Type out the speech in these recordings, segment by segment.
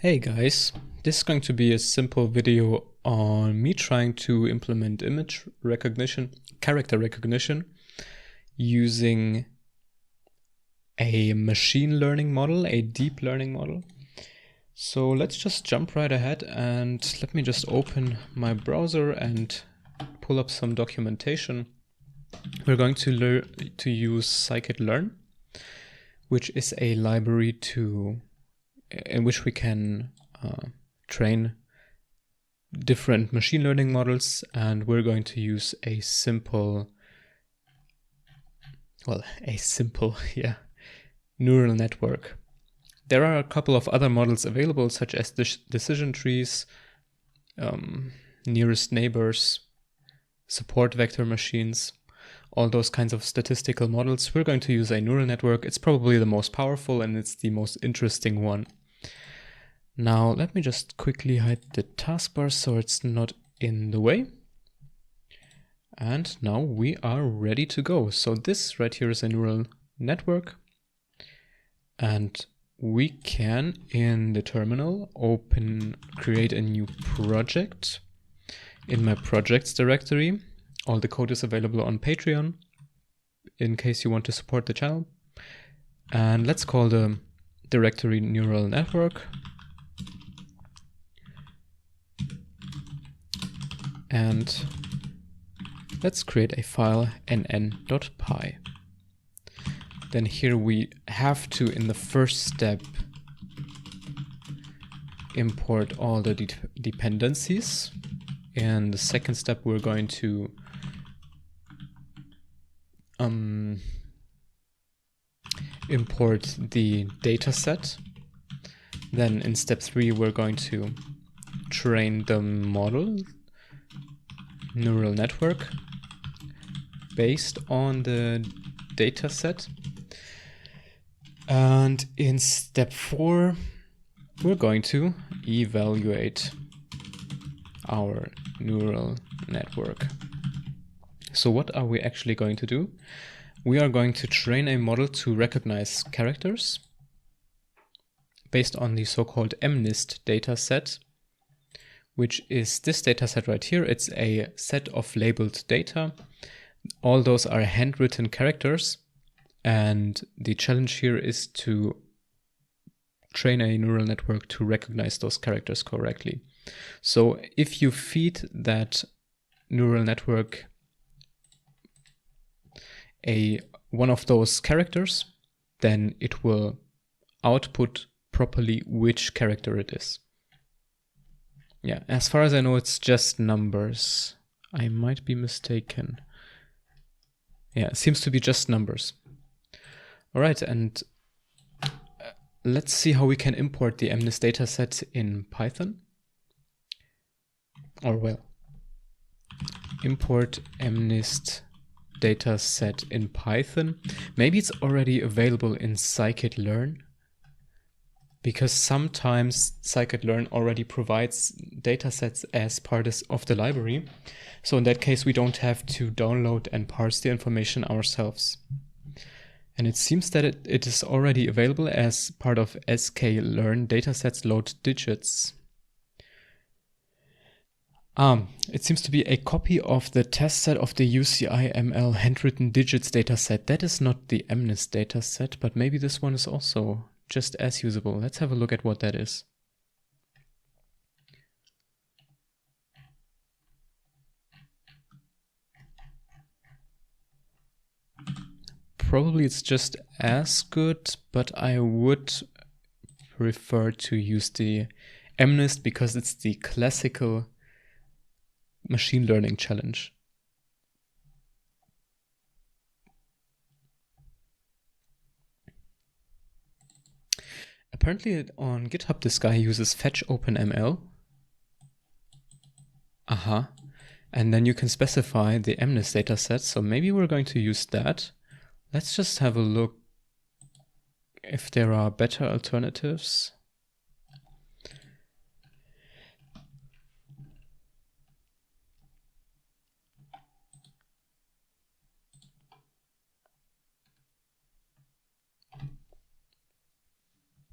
Hey guys, this is going to be a simple video on me trying to implement image recognition, character recognition, using a machine learning model, a deep learning model. So let's just jump right ahead and let me just open my browser and pull up some documentation. We're going to use scikit-learn, which is a library in which we can train different machine learning models, and we're going to use a simple neural network. There are a couple of other models available, such as decision trees, nearest neighbors, support vector machines, all those kinds of statistical models. We're going to use a neural network. It's probably the most powerful and it's the most interesting one. Now, let me just quickly hide the taskbar so it's not in the way. And now we are ready to go. So this right here is a neural network. And we can, in the terminal, create a new project. In my projects directory, all the code is available on Patreon, in case you want to support the channel. And let's call the directory neural network. And let's create a file nn.py. Then here we have to, in the first step, import all the dependencies. In the second step, we're going to import the dataset. Then in step 3, we're going to train the model, neural network, based on the dataset. And in step 4, we're going to evaluate our neural network. So what are we actually going to do? We are going to train a model to recognize characters based on the so-called MNIST dataset, which is this dataset right here. It's a set of labeled data. All those are handwritten characters, and the challenge here is to train a neural network to recognize those characters correctly. So if you feed that neural network one of those characters, then it will output properly which character it is. Yeah, as far as I know, it's just numbers. I might be mistaken. Yeah, it seems to be just numbers. All right, and let's see how we can import the MNIST dataset in Python. Or well, import MNIST dataset in Python. Maybe it's already available in scikit-learn, because sometimes scikit-learn already provides datasets as part of the library. So in that case, we don't have to download and parse the information ourselves. And it seems that it is already available as part of scikit-learn datasets load digits. It seems to be a copy of the test set of the UCI-ML handwritten digits dataset. That is not the MNIST dataset, but maybe this one is also just as usable. Let's have a look at what that is. Probably it's just as good, but I would prefer to use the MNIST because it's the classical machine learning challenge. Apparently on GitHub, this guy uses fetch OpenML. And then you can specify the MNIST dataset. So maybe we're going to use that. Let's just have a look if there are better alternatives.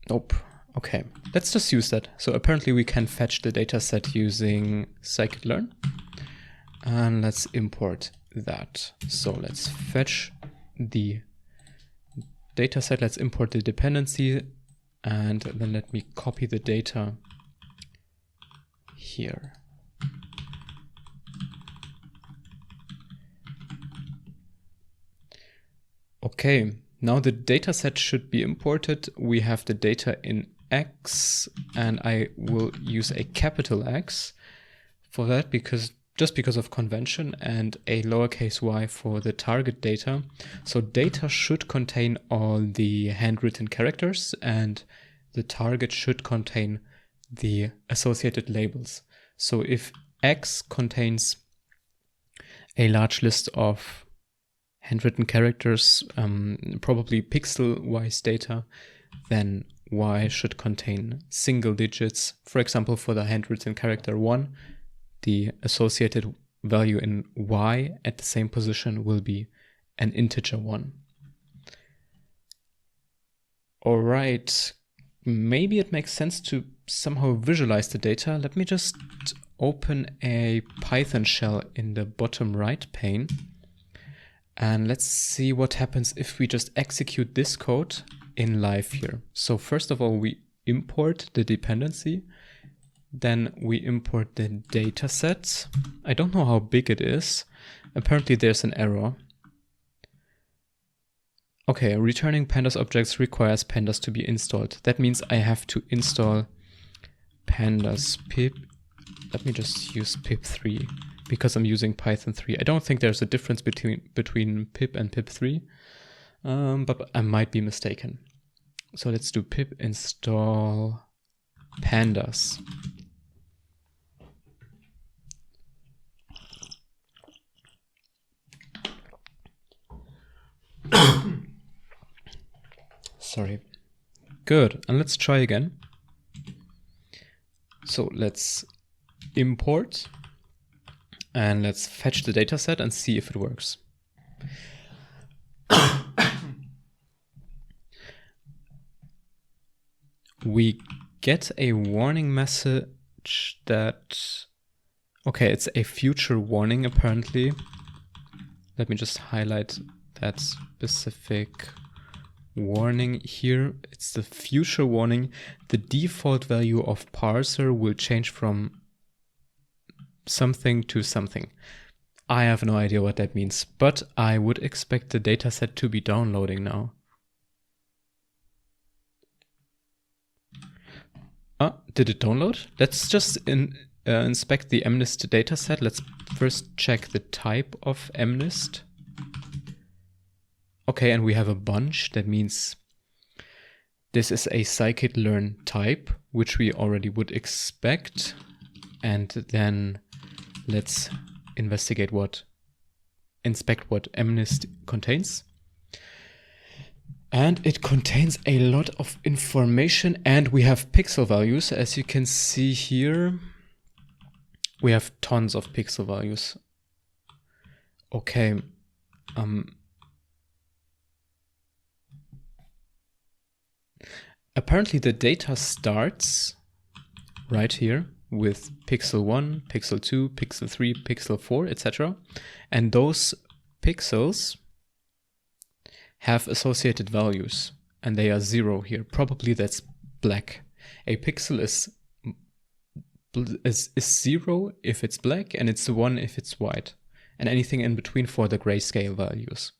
Nope. Okay, let's just use that. So apparently we can fetch the dataset using scikit-learn. And let's import that. So let's fetch the dataset, let's import the dependency, and then let me copy the data here. Okay, now the dataset should be imported. We have the data in X, and I will use a capital X for that just because of convention, and a lowercase y for the target data. So data should contain all the handwritten characters, and the target should contain the associated labels. So if X contains a large list of handwritten characters, probably pixel-wise data, then Y should contain single digits. For example, for the handwritten character 1, the associated value in Y at the same position will be an integer 1. All right, maybe it makes sense to somehow visualize the data. Let me just open a Python shell in the bottom right pane. And let's see what happens if we just execute this code in live here. So first of all, we import the dependency. Then we import the dataset. I don't know how big it is. Apparently there's an error. Okay, returning pandas objects requires pandas to be installed. That means I have to install pandas pip. Let me just use pip3 because I'm using Python 3. I don't think there's a difference between pip and pip3, but I might be mistaken. So let's do pip install pandas. Sorry. Good, and let's try again. So let's import and let's fetch the dataset and see if it works. We get a warning message that, okay, it's a future warning apparently. Let me just highlight that specific warning here. It's the future warning. The default value of parser will change from something to something. I have no idea what that means, but I would expect the dataset to be downloading now. Did it download? Let's just inspect the MNIST dataset. Let's first check the type of MNIST. Okay, and we have a bunch. That means this is a scikit-learn type, which we already would expect. And then let's inspect what MNIST contains. And it contains a lot of information, and we have pixel values. As you can see here, we have tons of pixel values. Okay. Apparently the data starts right here with pixel 1, pixel 2, pixel 3, pixel 4, etc. And those pixels have associated values, and they are 0 here. Probably that's black. A pixel is 0 if it's black, and it's 1 if it's white, and anything in between for the grayscale values.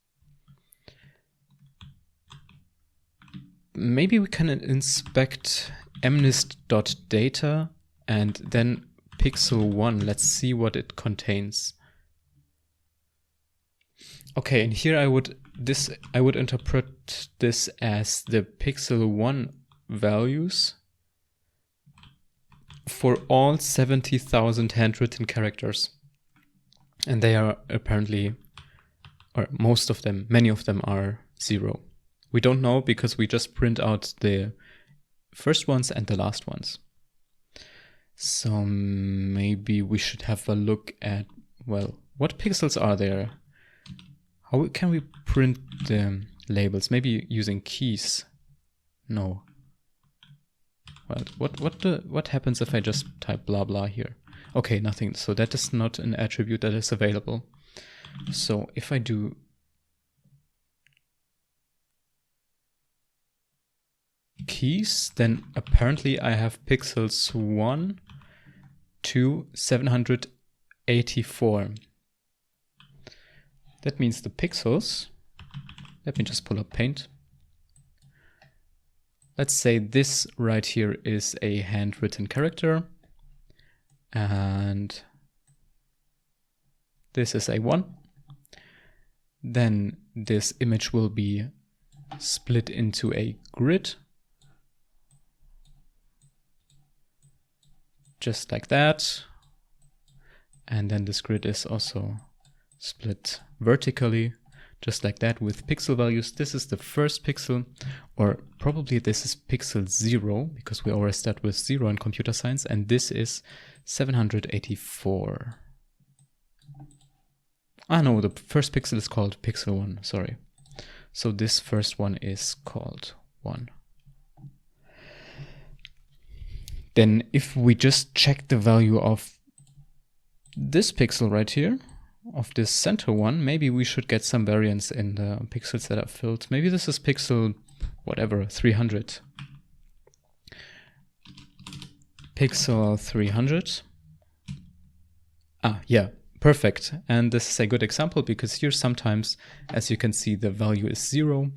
Maybe we can inspect MNIST.data and then pixel 1. Let's see what it contains. Okay, and here I would interpret this as the pixel 1 values for all 70,000 handwritten characters. And they are apparently, or most of them, many of them are 0. We don't know because we just print out the first ones and the last ones. So maybe we should have a look at, well, what pixels are there? How can we print the labels? Maybe using keys? No. Well, what happens if I just type blah blah here? Okay, nothing. So that is not an attribute that is available. So if I do keys, then apparently I have pixels 1 to 784. That means the pixels, let me just pull up Paint. Let's say this right here is a handwritten character, and this is a 1. Then this image will be split into a grid, just like that. And then this grid is also split vertically, just like that, with pixel values. This is the first pixel, or probably this is pixel 0, because we always start with 0 in computer science, and this is 784. Ah no, the first pixel is called pixel 1, sorry. So this first one is called 1. Then if we just check the value of this pixel right here, of this center one, maybe we should get some variance in the pixels that are filled. Maybe this is pixel, whatever, 300. Pixel 300. Ah, yeah, perfect. And this is a good example because here sometimes, as you can see, the value is 0.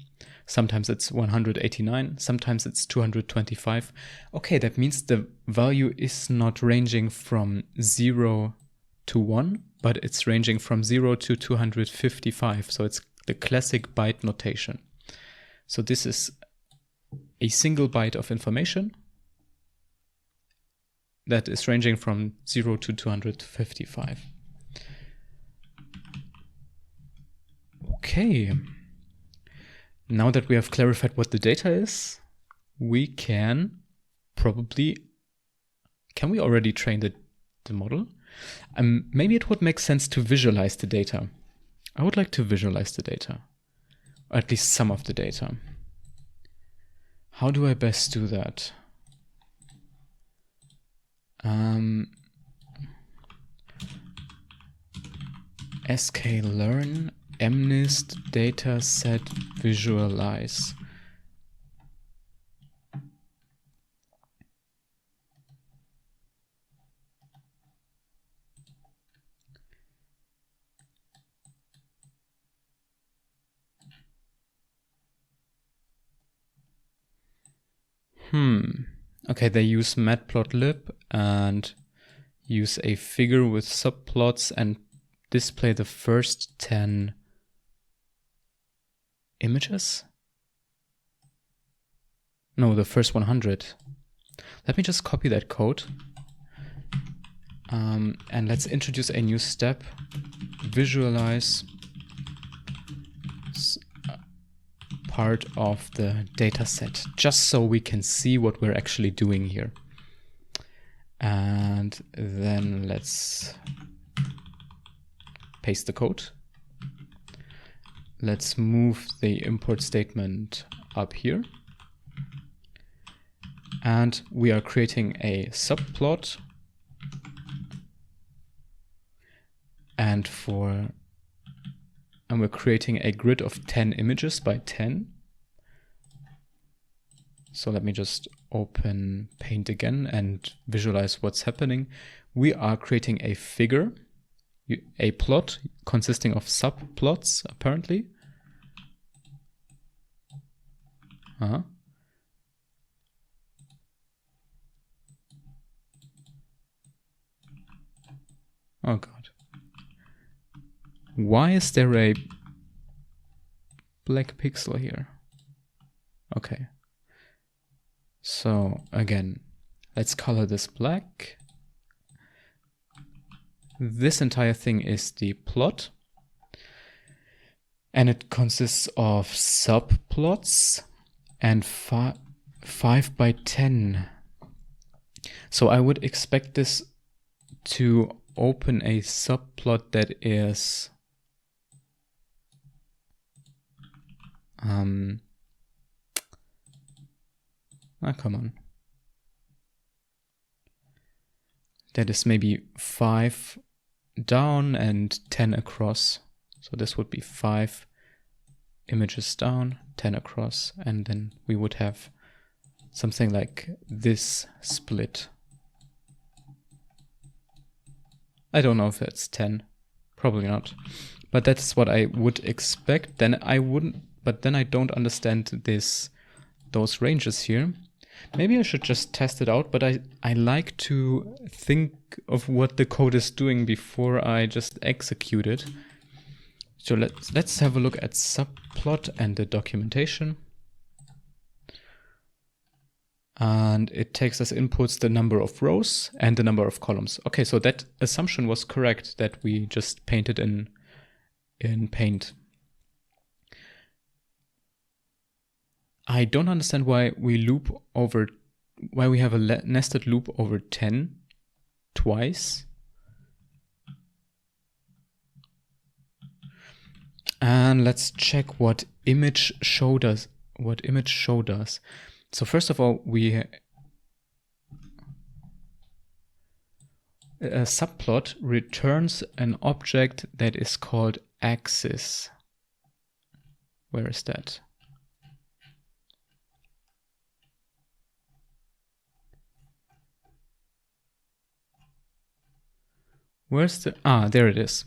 Sometimes it's 189, sometimes it's 225. Okay, that means the value is not ranging from 0 to 1, but it's ranging from 0 to 255. So it's the classic byte notation. So this is a single byte of information that is ranging from 0 to 255. Okay. Now that we have clarified what the data is, we can probably, can we already train the model? Maybe it would make sense to visualize the data. I would like to visualize the data, or at least some of the data. How do I best do that? scikit-learn MNIST dataset visualize. Okay, they use matplotlib and use a figure with subplots and display the first 10 images? No, the first 100. Let me just copy that code. And let's introduce a new step. Visualize part of the data set, just so we can see what we're actually doing here. And then let's paste the code. Let's move the import statement up here. And we are creating a subplot. And we're creating a grid of 10 images by 10. So let me just open Paint again and visualize what's happening. We are creating a figure, a plot consisting of subplots, apparently. Oh God. Why is there a black pixel here? Okay. So again, let's color this black. This entire thing is the plot. And it consists of subplots and 5 by 10. So I would expect this to open a subplot that is come on. that is maybe 5 down and 10 across. So this would be 5 images down, 10 across, and then we would have something like this split. I don't know if that's 10, probably not, but that's what I would expect. Then I wouldn't, but then I don't understand those ranges here. Maybe I should just test it out, but I like to think of what the code is doing before I just execute it. So let's have a look at subplot and the documentation. And it takes as inputs the number of rows and the number of columns. Okay, so that assumption was correct, that we just painted in Paint. I don't understand why we have a nested loop over 10 twice. And let's check what image show does. So first of all, a subplot returns an object that is called axis. Where is that? Where's the, there it is.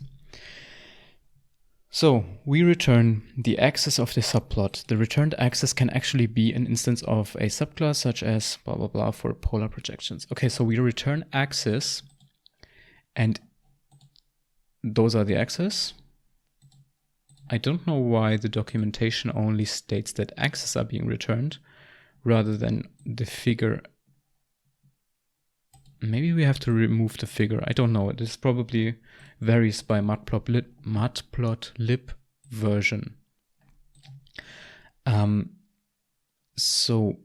So we return the axis of the subplot. The returned axis can actually be an instance of a subclass such as blah, blah, blah for polar projections. Okay, so we return axis, and those are the axes. I don't know why the documentation only states that axes are being returned rather than the figure. Maybe we have to remove the figure. I don't know. This probably varies by matplotlib version. So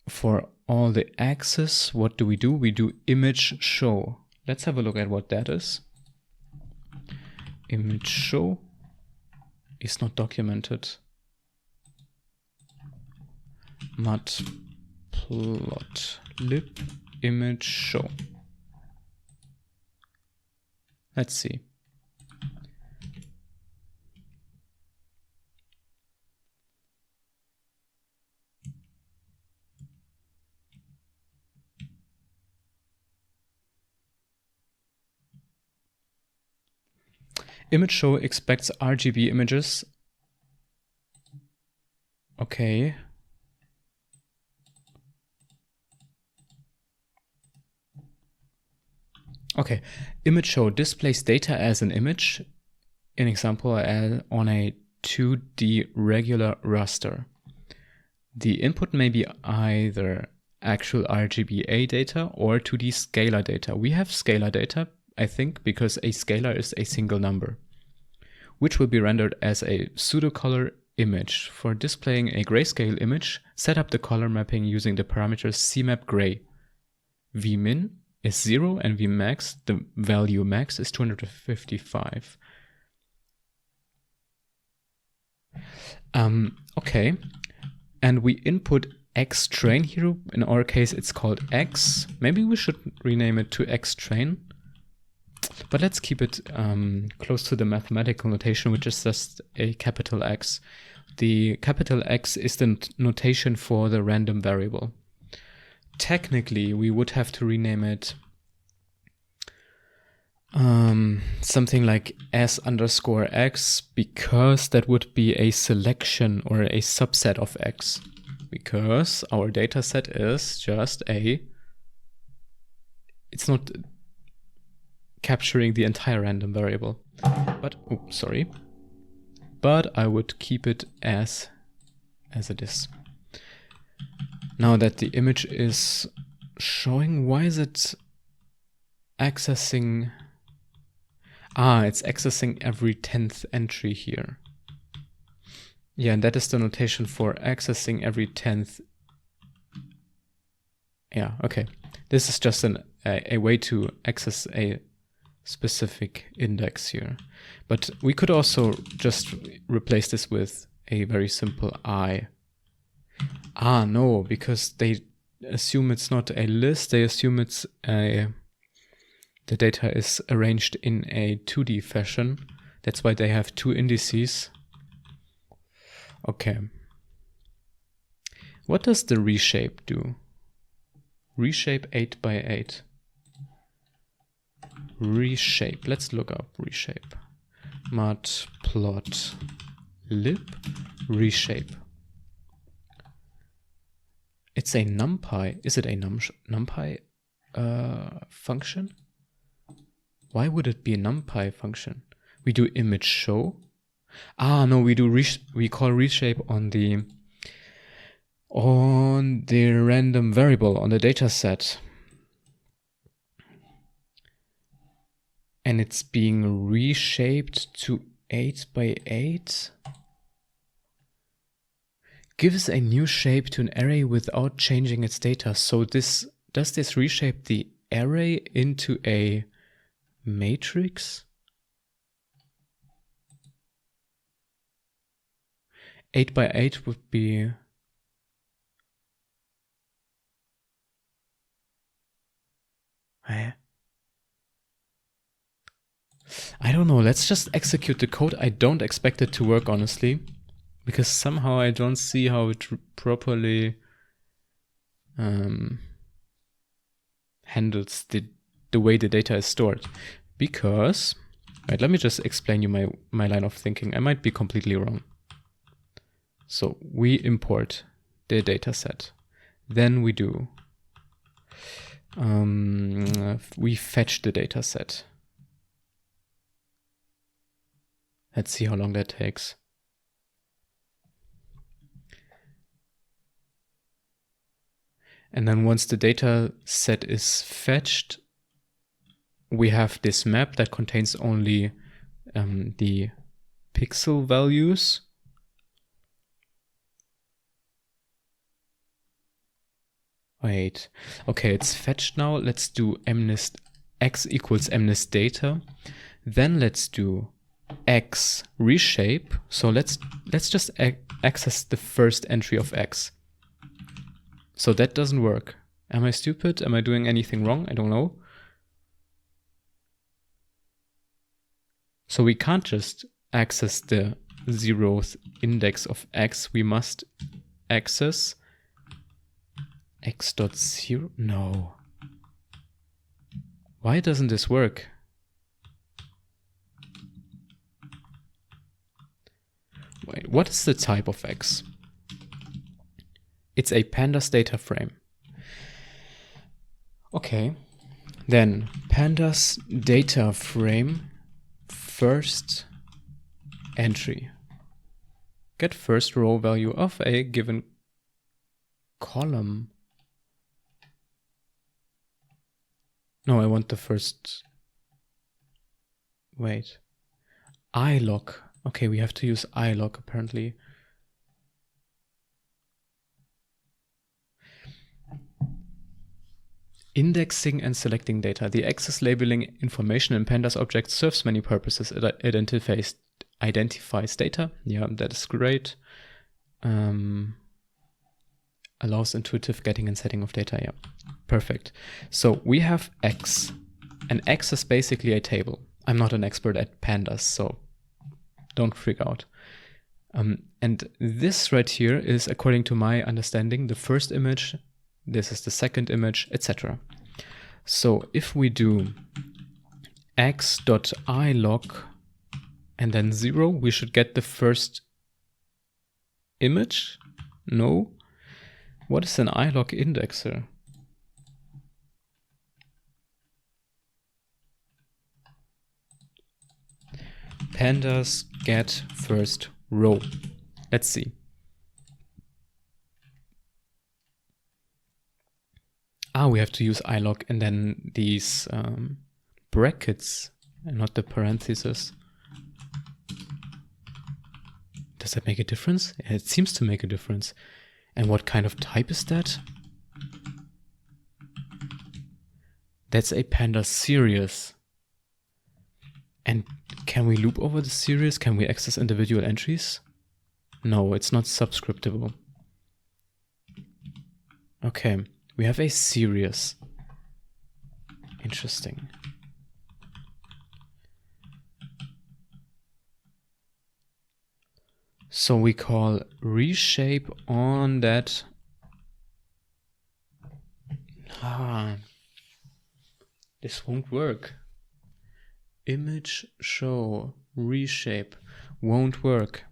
for all the axes, what do? We do image show. Let's have a look at what that is. Image show is not documented. Matplotlib image show. Let's see. Image show expects RGB images. Okay. Okay, image show displays data as an image, in example on a 2D regular raster. The input may be either actual RGBA data or 2D scalar data. We have scalar data, I think, because a scalar is a single number, which will be rendered as a pseudo-color image. For displaying a grayscale image, set up the color mapping using the parameters cmap gray. vmin is 0 and vmax, the value max, is 255. Okay, and we input xtrain here. In our case, it's called x. Maybe we should rename it to xtrain, but let's keep it close to the mathematical notation, which is just a capital X. The capital X is the notation for the random variable. Technically, we would have to rename it something like s_x, because that would be a selection or a subset of x, because our data set is just it's not capturing the entire random variable. But but I would keep it as it is. Now that the image is showing, why is it accessing? It's accessing every 10th entry here. Yeah, and that is the notation for accessing every 10th. Yeah, okay. This is just a way to access a specific index here. But we could also just replace this with a very simple I. No, because they assume it's not a list, they assume it's a the data is arranged in a 2D fashion. That's why they have two indices. Okay. What does the reshape do? Reshape 8 by 8. Reshape. Let's look up reshape. Matplotlib reshape. It's a NumPy. Is it a NumPy function? Why would it be a NumPy function? We do image show. Ah, no, we call reshape on the random variable on the data set. And it's being reshaped to 8 by 8. Gives a new shape to an array without changing its data. So does this reshape the array into a matrix? 8 by 8 would be... I don't know, let's just execute the code. I don't expect it to work, honestly, because somehow I don't see how it properly handles the way the data is stored. Because, right, let me just explain you my line of thinking. I might be completely wrong. So we import the data set. Then we do, we fetch the data set. Let's see how long that takes. And then once the data set is fetched, we have this map that contains only the pixel values. Wait, okay, it's fetched now. Let's do mnist x equals mnist data. Then let's do x reshape. So let's just access the first entry of x. So that doesn't work. Am I stupid? Am I doing anything wrong? I don't know. So we can't just access the 0th index of x. We must access x.0. No. Why doesn't this work? Wait, what is the type of x? It's a pandas data frame. Okay. Then pandas data frame first entry. Get first row value of a given column. No, I want the first. Wait. ilog. Okay, we have to use ilog apparently. Indexing and selecting data. The access labeling information in pandas objects serves many purposes. It identifies data. Yeah, that is great. Allows intuitive getting and setting of data. Yeah, perfect. So we have x, and x is basically a table. I'm not an expert at pandas, so don't freak out. And this right here is, according to my understanding, the first image. This is the second image, etc. So if we do x.ilog and then 0, we should get the first image? No. What is an ilog indexer? Pandas get first row. Let's see. Ah, we have to use ilog and then these brackets and not the parentheses. Does that make a difference? It seems to make a difference. And what kind of type is that? That's a pandas series. And can we loop over the series? Can we access individual entries? No, it's not subscriptable. Okay. We have a series. Interesting. So we call reshape on that. This won't work. Image show reshape won't work.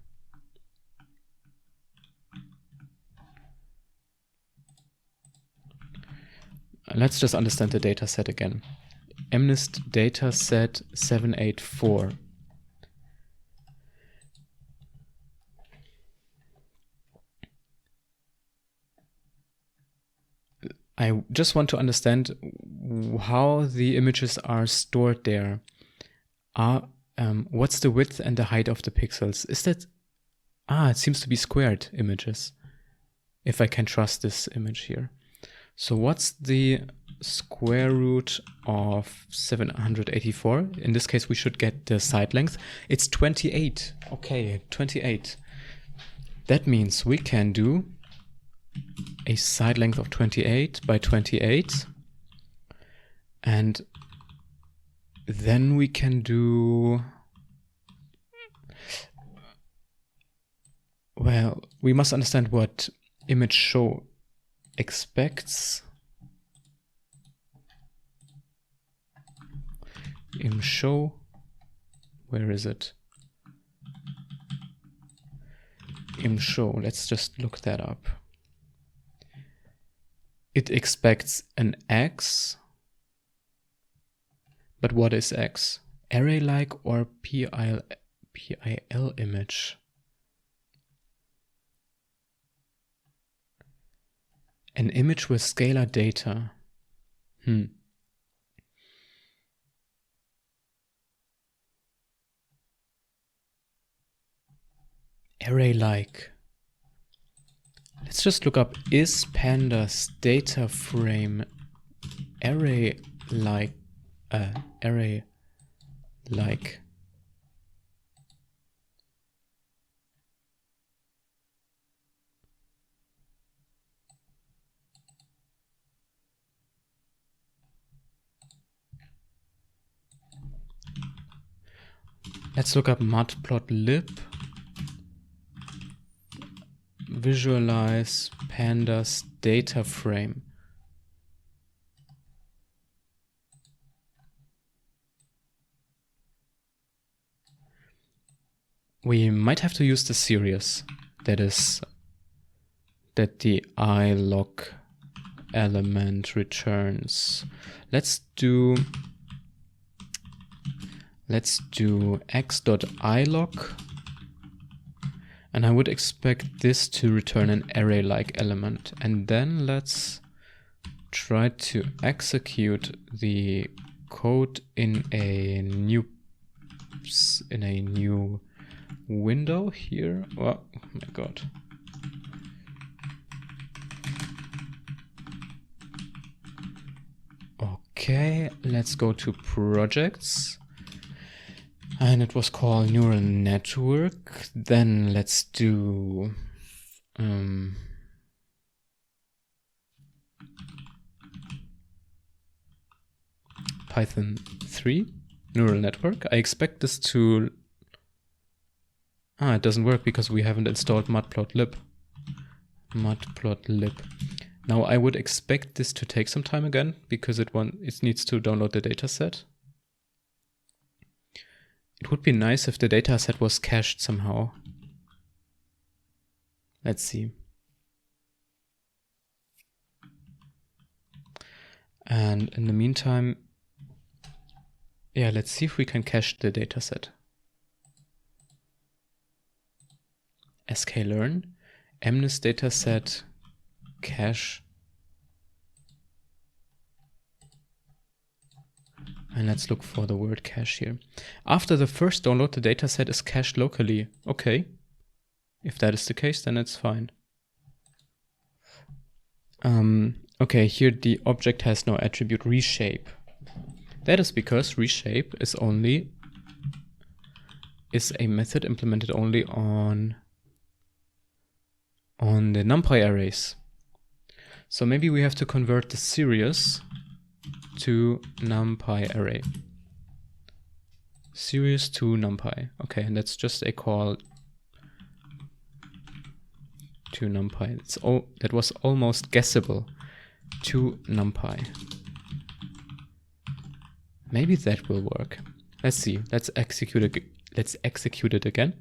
Let's just understand the data set again. MNIST dataset 784. I just want to understand how the images are stored there. What's the width and the height of the pixels? Is that... it seems to be squared images, if I can trust this image here. So what's the square root of 784? In this case, we should get the side length. It's 28. Okay, 28. That means we can do a side length of 28 by 28. And then we can do... Well, we must understand what image show expects. Image show, where is it? Image show, let's just look that up. It expects an X, but what is X? Array-like or PIL image? An image with scalar data. Array-like. Let's just look up, is pandas data frame array-like? Array-like. Let's look up matplotlib. Visualize pandas data frame. We might have to use the series, that is, that the iLoc element returns. Let's do x.iloc, and I would expect this to return an array-like element. And then let's try to execute the code in a new window here. Oh my god. Okay, let's go to projects. And it was called neural network. Then let's do Python 3 neural network. I expect this to... it doesn't work because we haven't installed matplotlib. Now I would expect this to take some time again because it needs to download the dataset. It would be nice if the dataset was cached somehow. Let's see. And in the meantime, yeah, let's see if we can cache the dataset. scikit-learn, MNIST dataset, cache. And let's look for the word cache here. After the first download, the dataset is cached locally. Okay. If that is the case, then it's fine. Okay, here the object has no attribute reshape. That is because reshape is a method implemented only on the NumPy arrays. So maybe we have to convert the series to NumPy array. Series to NumPy. Okay, and that's just a call 2 numpy. That was almost guessable. 2 numpy. Maybe that will work. Let's see. Let's execute it again.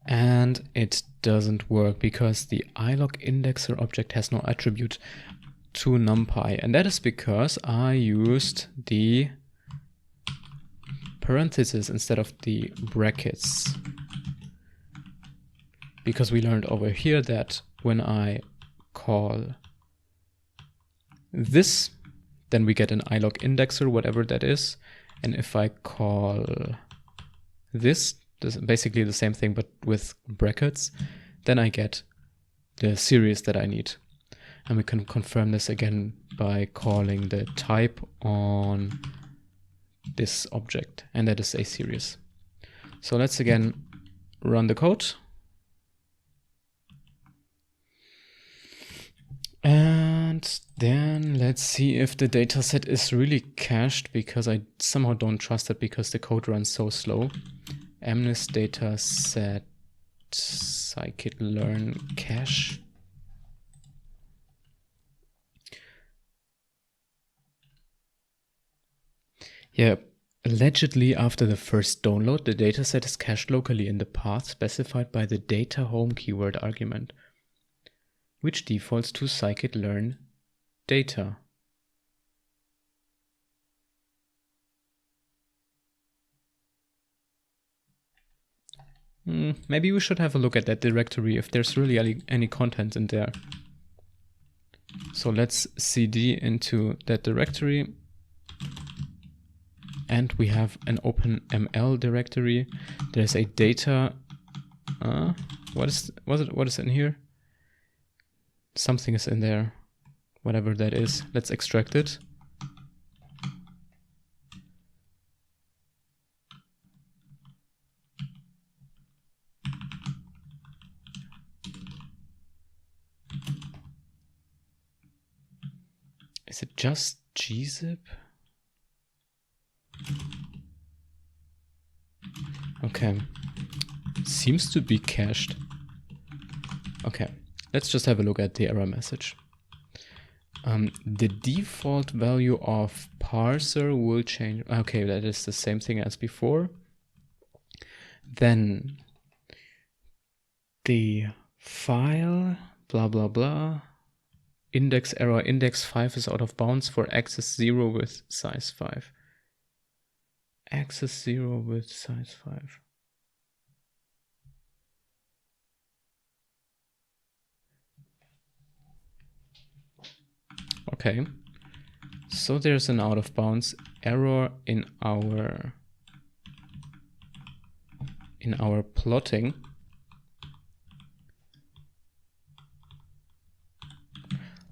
And it doesn't work because the ilog-indexer object has no attribute to numpy. And that is because I used the parentheses instead of the brackets. Because we learned over here that when I call this, then we get an ilog-indexer, whatever that is. And if I call this is basically the same thing but with brackets, then I get the series that I need. And we can confirm this again by calling the type on this object, and that is a series. So let's again run the code. And then let's see if the dataset is really cached, because I somehow don't trust it because the code runs so slow. Mnist dataset scikit-learn cache. Yeah, allegedly after the first download, the dataset is cached locally in the path specified by the data home keyword argument, which defaults to scikit-learn data. Maybe we should have a look at that directory if there's really any content in there. So let's cd into that directory. And we have an openml directory. There's a data. What is in here? Something is in there. Whatever that is. Let's extract it. Is it just gzip? Okay. Seems to be cached. Okay. Let's just have a look at the error message. The default value of parser will change. Okay, that is the same thing as before. Then the file, blah, blah, blah. Index error, index 5 is out of bounds for access 0 with size 5. Access 0 with size 5. Okay, so there's an out of bounds error in our plotting.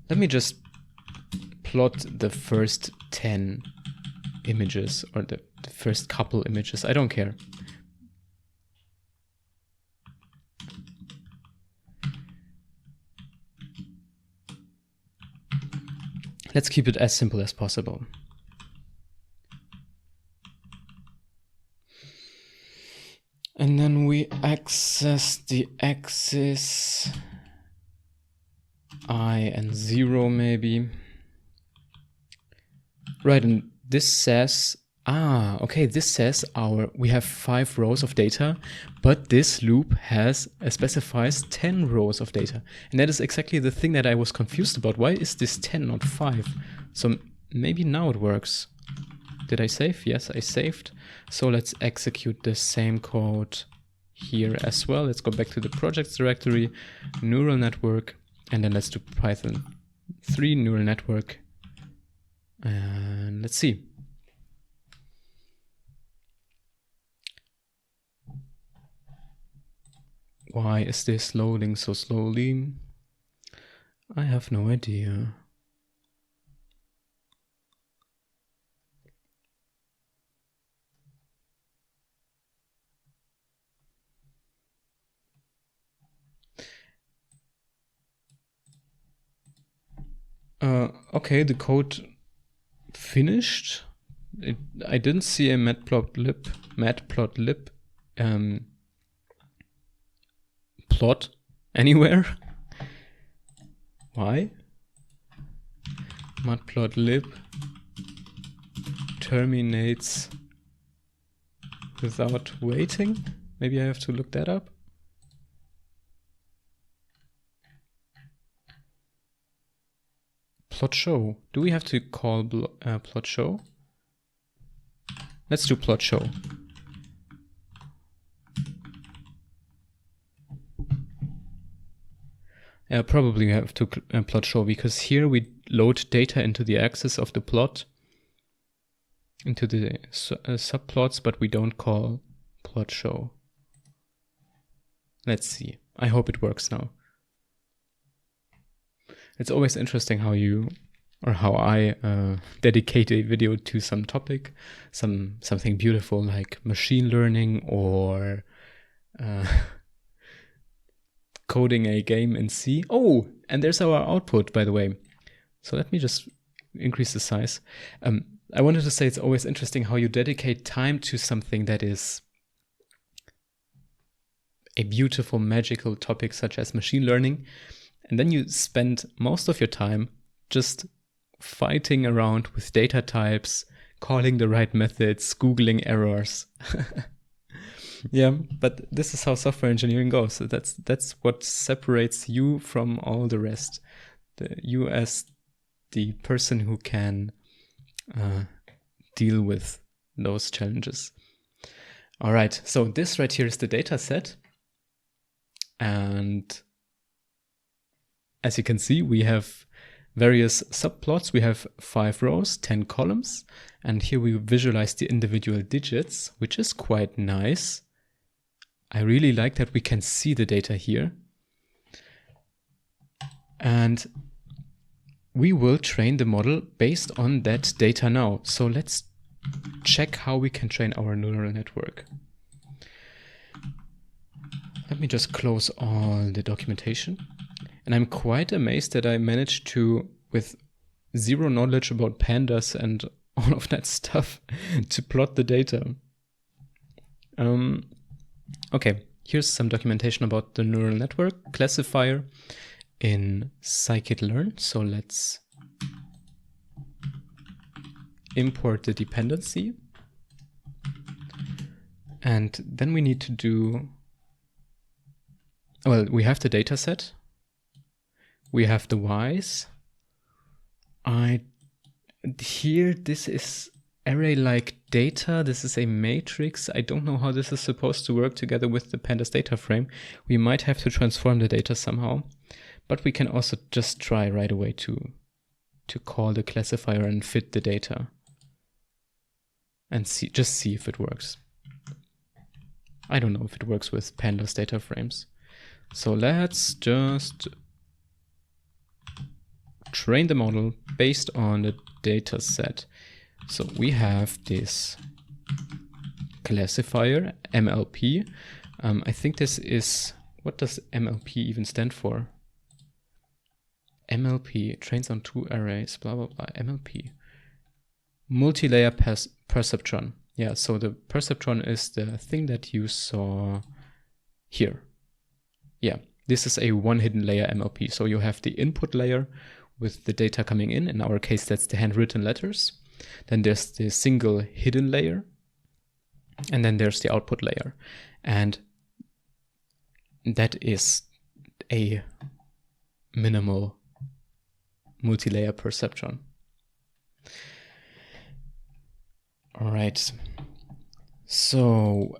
Let me just plot the first 10 images or the first couple images. I don't care. Let's keep it as simple as possible. And then we access the axis I and 0 maybe. Right, and this says, okay, this says we have 5 rows of data, but this loop specifies 10 rows of data. And that is exactly the thing that I was confused about. Why is this 10, not 5? So maybe now it works. Did I save? Yes, I saved. So let's execute the same code here as well. Let's go back to the projects directory, neural network, and then let's do Python 3 neural network. And let's see. Why is this loading so slowly? I have no idea. Okay, the code finished. I didn't see a matplotlib plot anywhere. Why? Matplotlib terminates without waiting. Maybe I have to look that up. Plot show. Do we have to call plot show? Let's do plot show. Probably we have to plot show, because here we load data into the axis of the plot, into the subplots, but we don't call plot show. Let's see. I hope it works now. It's always interesting how I dedicate a video to some topic, something beautiful like machine learning or coding a game in C. Oh, and there's our output, by the way. So let me just increase the size. I wanted to say it's always interesting how you dedicate time to something that is a beautiful, magical topic such as machine learning. And then you spend most of your time just fighting around with data types, calling the right methods, Googling errors. Yeah, but this is how software engineering goes. So that's what separates you from all the rest. You as the person who can deal with those challenges. All right, so this right here is the data set. And as you can see, we have various subplots. We have 5 rows, 10 columns. And here we visualize the individual digits, which is quite nice. I really like that we can see the data here. And we will train the model based on that data now. So let's check how we can train our neural network. Let me just close all the documentation. And I'm quite amazed that I managed to, with zero knowledge about pandas and all of that stuff, to plot the data. Okay, here's some documentation about the neural network classifier in scikit-learn. So let's import the dependency. And then we need to do, well, we have the data set. We have the Y's. Here, this is array-like data. This is a matrix. I don't know how this is supposed to work together with the pandas data frame. We might have to transform the data somehow, but we can also just try right away to call the classifier and fit the data and just see if it works. I don't know if it works with pandas data frames. So let's just train the model based on the data set. So we have this classifier, MLP. I think this is, what does MLP even stand for? MLP, trains on 2 arrays, blah, blah, blah, MLP. Multi-layer perceptron. Yeah, so the perceptron is the thing that you saw here. Yeah, this is a one hidden layer MLP. So you have the input layer with the data coming in. In our case, that's the handwritten letters. Then there's the single hidden layer. And then there's the output layer. And that is a minimal multi-layer perceptron. All right. So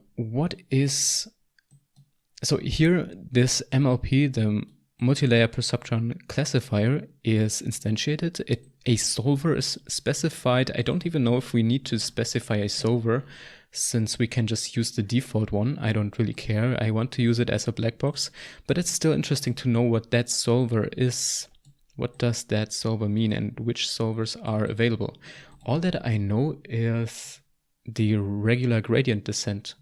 here, this MLP, the multi-layer perceptron classifier, is instantiated. A solver is specified. I don't even know if we need to specify a solver, since we can just use the default one. I don't really care. I want to use it as a black box, but it's still interesting to know what that solver is. What does that solver mean and which solvers are available? All that I know is the regular gradient descent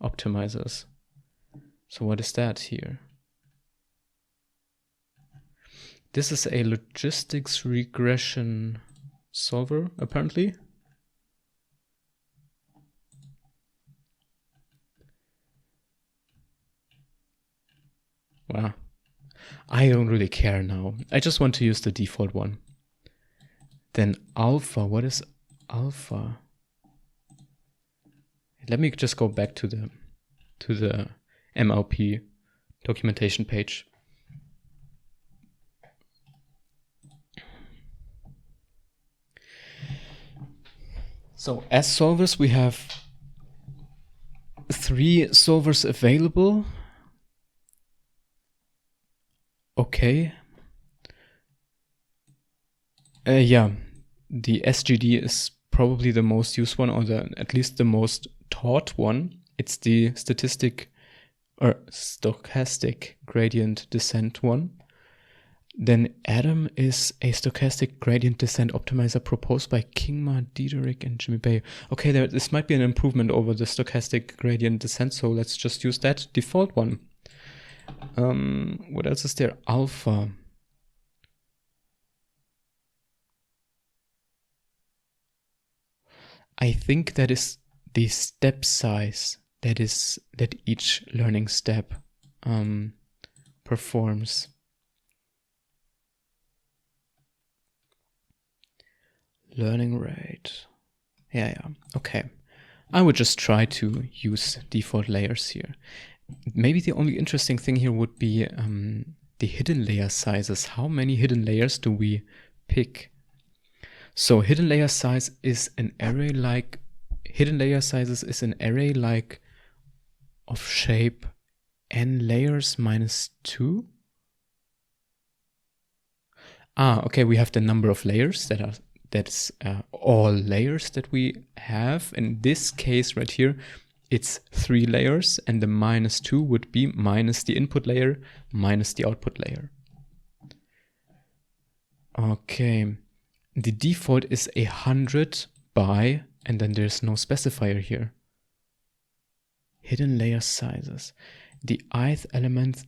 optimizers. So what is that here? This is a logistics regression solver, apparently. Wow. I don't really care now. I just want to use the default one. Then alpha, what is alpha? Let me just go back to the MLP documentation page. So as solvers, we have 3 solvers available. Okay. Yeah, the SGD is probably the most used one, or at least the most taught one. It's the stochastic gradient descent one. Then Adam is a stochastic gradient descent optimizer proposed by Kingma, Diederik, and Jimmy Bay. Okay, this might be an improvement over the stochastic gradient descent, so let's just use that default one. What else is there? Alpha. I think that is the step size that each learning step performs. Learning rate. Yeah. Okay. I would just try to use default layers here. Maybe the only interesting thing here would be the hidden layer sizes. How many hidden layers do we pick? So hidden layer size is an array-like. Hidden layer sizes is an array-like of shape n layers minus 2. Okay. We have the number of layers that's all layers that we have. In this case right here, it's 3 layers, and the minus 2 would be minus the input layer minus the output layer. Okay, the default is 100 by, and then there's no specifier here. Hidden layer sizes. The ith element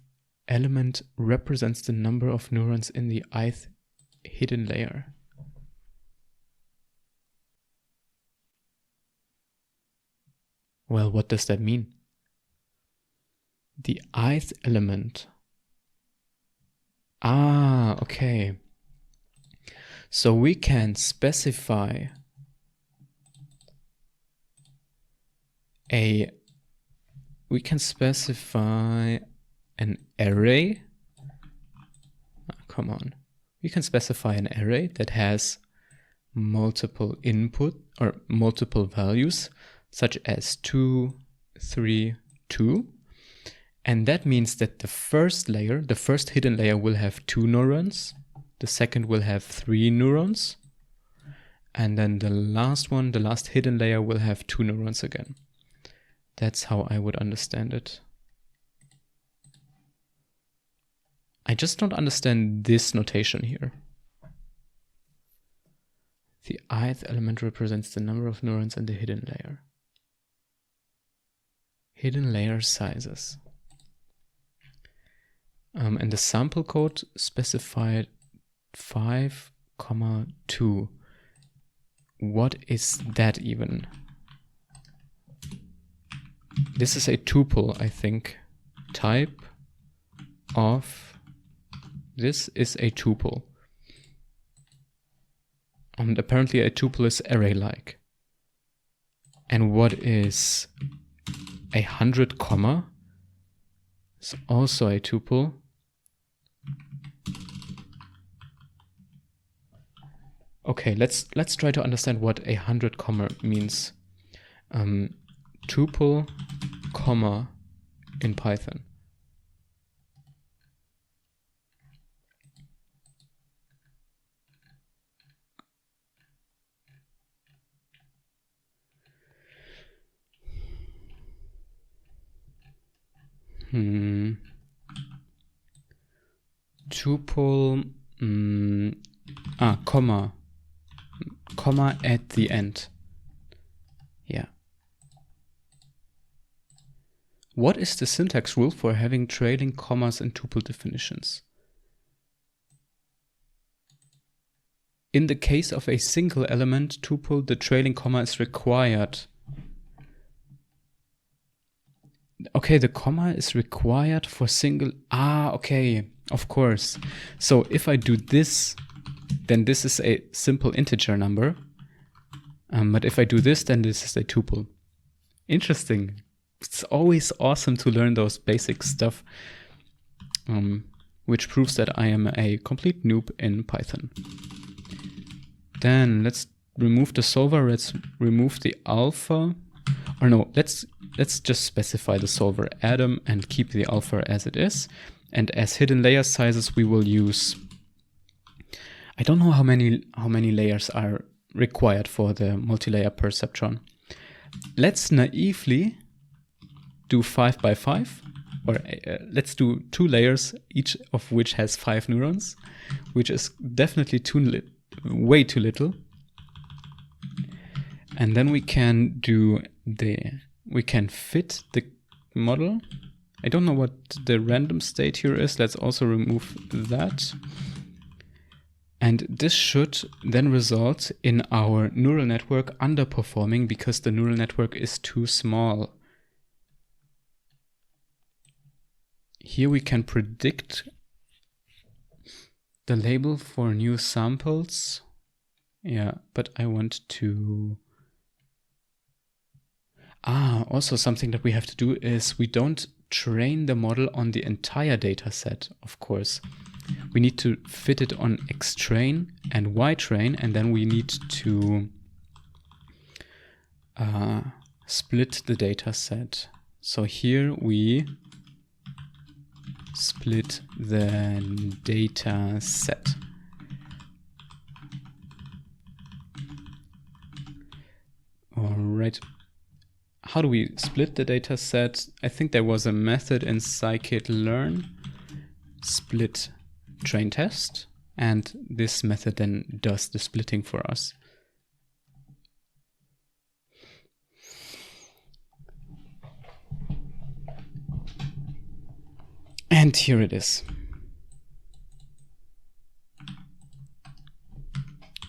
represents the number of neurons in the ith hidden layer. Well, what does that mean? The ith element. Okay. So we can specify an array. Come on. We can specify an array that has multiple input or multiple values, such as 2, 3, 2. And that means that the first layer, the first hidden layer, will have 2 neurons. The second will have 3 neurons. And then the last one, the last hidden layer, will have 2 neurons again. That's how I would understand it. I just don't understand this notation here. The ith element represents the number of neurons in the hidden layer. Hidden layer sizes. And the sample code specified 5,2. What is that even? This is a tuple, I think. Type of this is a tuple. And apparently a tuple is array-like. And what is 100 comma? It's also a tuple. Okay, let's try to understand what 100 comma means. Tuple comma in Python. Tuple, comma at the end. Yeah. What is the syntax rule for having trailing commas in tuple definitions? in the case of a single element tuple, the trailing comma is required. Okay, the comma is required for single. Okay, of course. So if I do this, then this is a simple integer number. But if I do this, then this is a tuple. Interesting. It's always awesome to learn those basic stuff, which proves that I am a complete noob in Python. Then let's remove the solver. Let's remove the alpha. Or no, let's just specify the solver Adam and keep the alpha as it is. And as hidden layer sizes, we will use, I don't know how many layers are required for the multi-layer perceptron. Let's naively do 5 by 5, or let's do 2 layers, each of which has 5 neurons, which is definitely way too little. And then we can fit the model. I don't know what the random state here is. Let's also remove that. And this should then result in our neural network underperforming because the neural network is too small. Here we can predict the label for new samples. Yeah, but I want to... also something that we have to do is we don't train the model on the entire data set, of course. We need to fit it on xtrain and ytrain, and then we need to split the data set. So here we split the data set. All right. How do we split the data set? I think there was a method in scikit-learn, split train test, and this method then does the splitting for us. And here it is.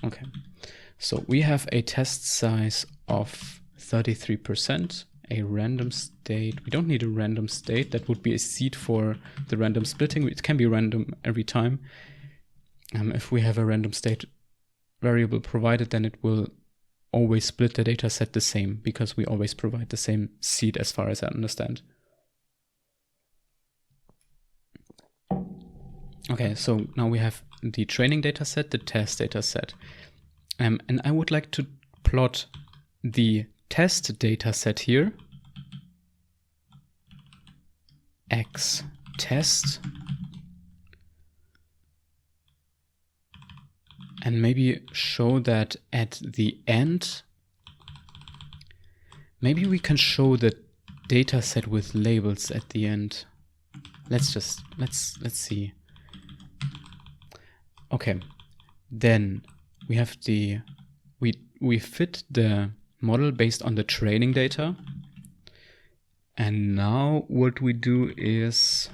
Okay, so we have a test size of 33%, a random state. We don't need a random state. That would be a seed for the random splitting. It can be random every time. If we have a random state variable provided, then it will always split the data set the same because we always provide the same seed as far as I understand. Okay, so now we have the training data set, the test data set. And I would like to plot the test data set here, x test, and maybe show that at the end, maybe we can show the data set with labels at the end. Let's see. Okay, then we have we fit the model based on the training data. And now what we do is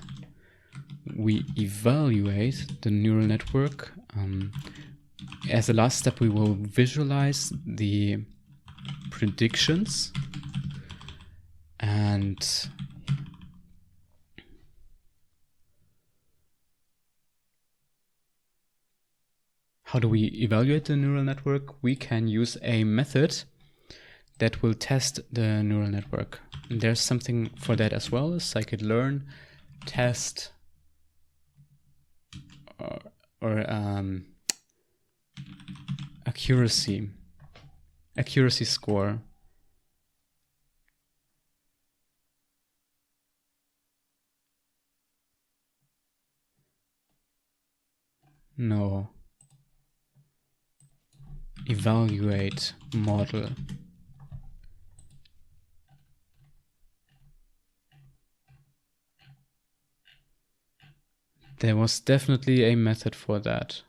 we evaluate the neural network. As a last step, we will visualize the predictions. And how do we evaluate the neural network? We can use a method that will test the neural network. And there's something for that as well, scikit-learn test or accuracy score. No. Evaluate model. There was definitely a method for that.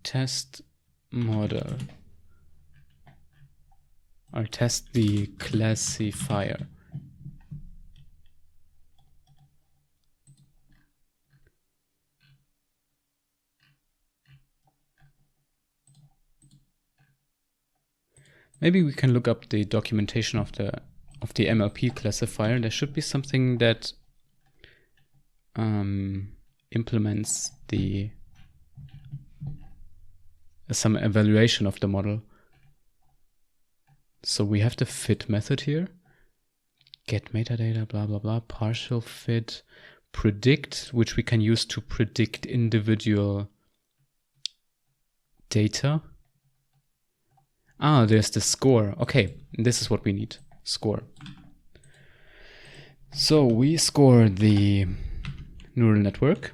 Test model. or test the classifier. Maybe we can look up the documentation of the MLP classifier. There should be something that implements some evaluation of the model. So we have the fit method here. Get metadata, blah, blah, blah, partial fit, predict, which we can use to predict individual data. Ah, there's the score. Okay, this is what we need, score. So we score the neural network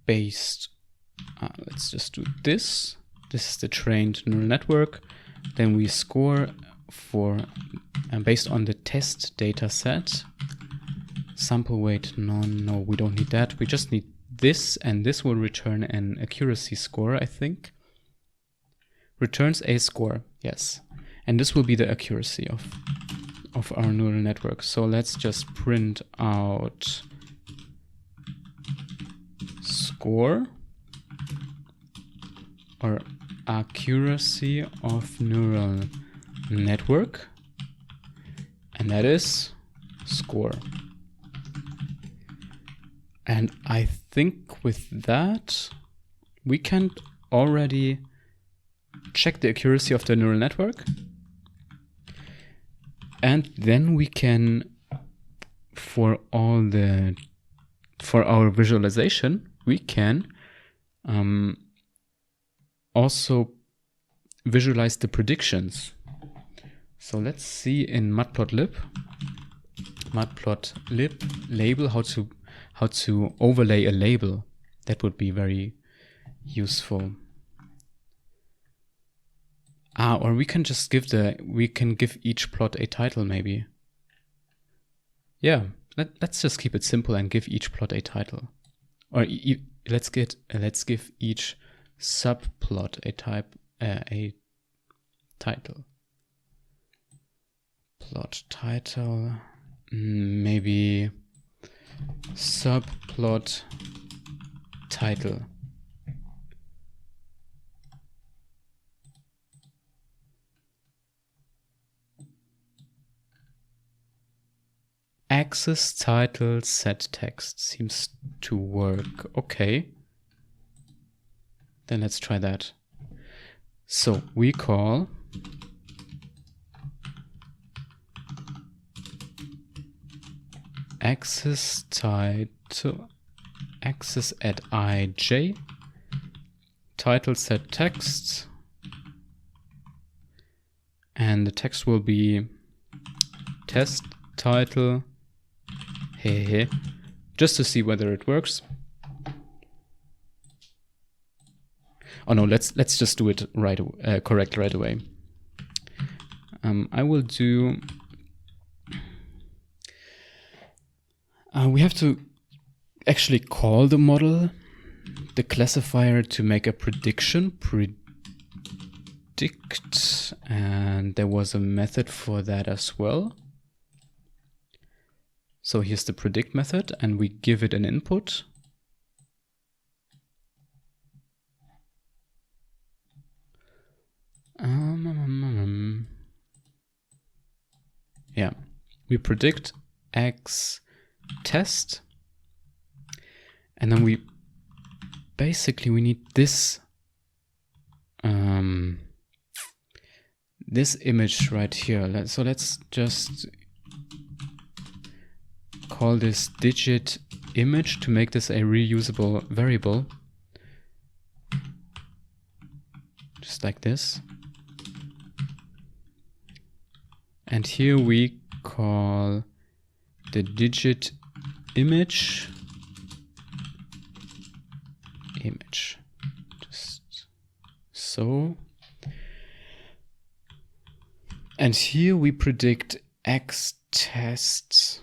based, let's just do this. This is the trained neural network. Then we score for, based on the test data set. Sample weight, no, we don't need that. We just need this, and this will return an accuracy score, I think. Returns a score, yes. And this will be the accuracy of our neural network. So let's just print out score, or accuracy of neural network, and that is score. And I think with that we can already check the accuracy of the neural network, and then we can, for our visualization, we can also visualize the predictions. So let's see in matplotlib label how to overlay a label. That would be very useful. Or we can just give each plot a title, maybe. Yeah, let's just keep it simple and give each plot a title. Or let's give each subplot a title. Plot title, maybe subplot title. Axis title set text seems to work. Okay. Then let's try that. So we call axis title, axis at ij, title set text, and the text will be test title, just to see whether it works. Oh no, let's just do it correct right away. I will do. We have to actually call the model, the classifier, to make a prediction. Predict, and there was a method for that as well. So here's the predict method, and we give it an input. Yeah, we predict X test, and then we need this this image right here. So let's just call this digit image to make this a reusable variable, just like this. And here we call the digit image, just so. And here we predict X tests.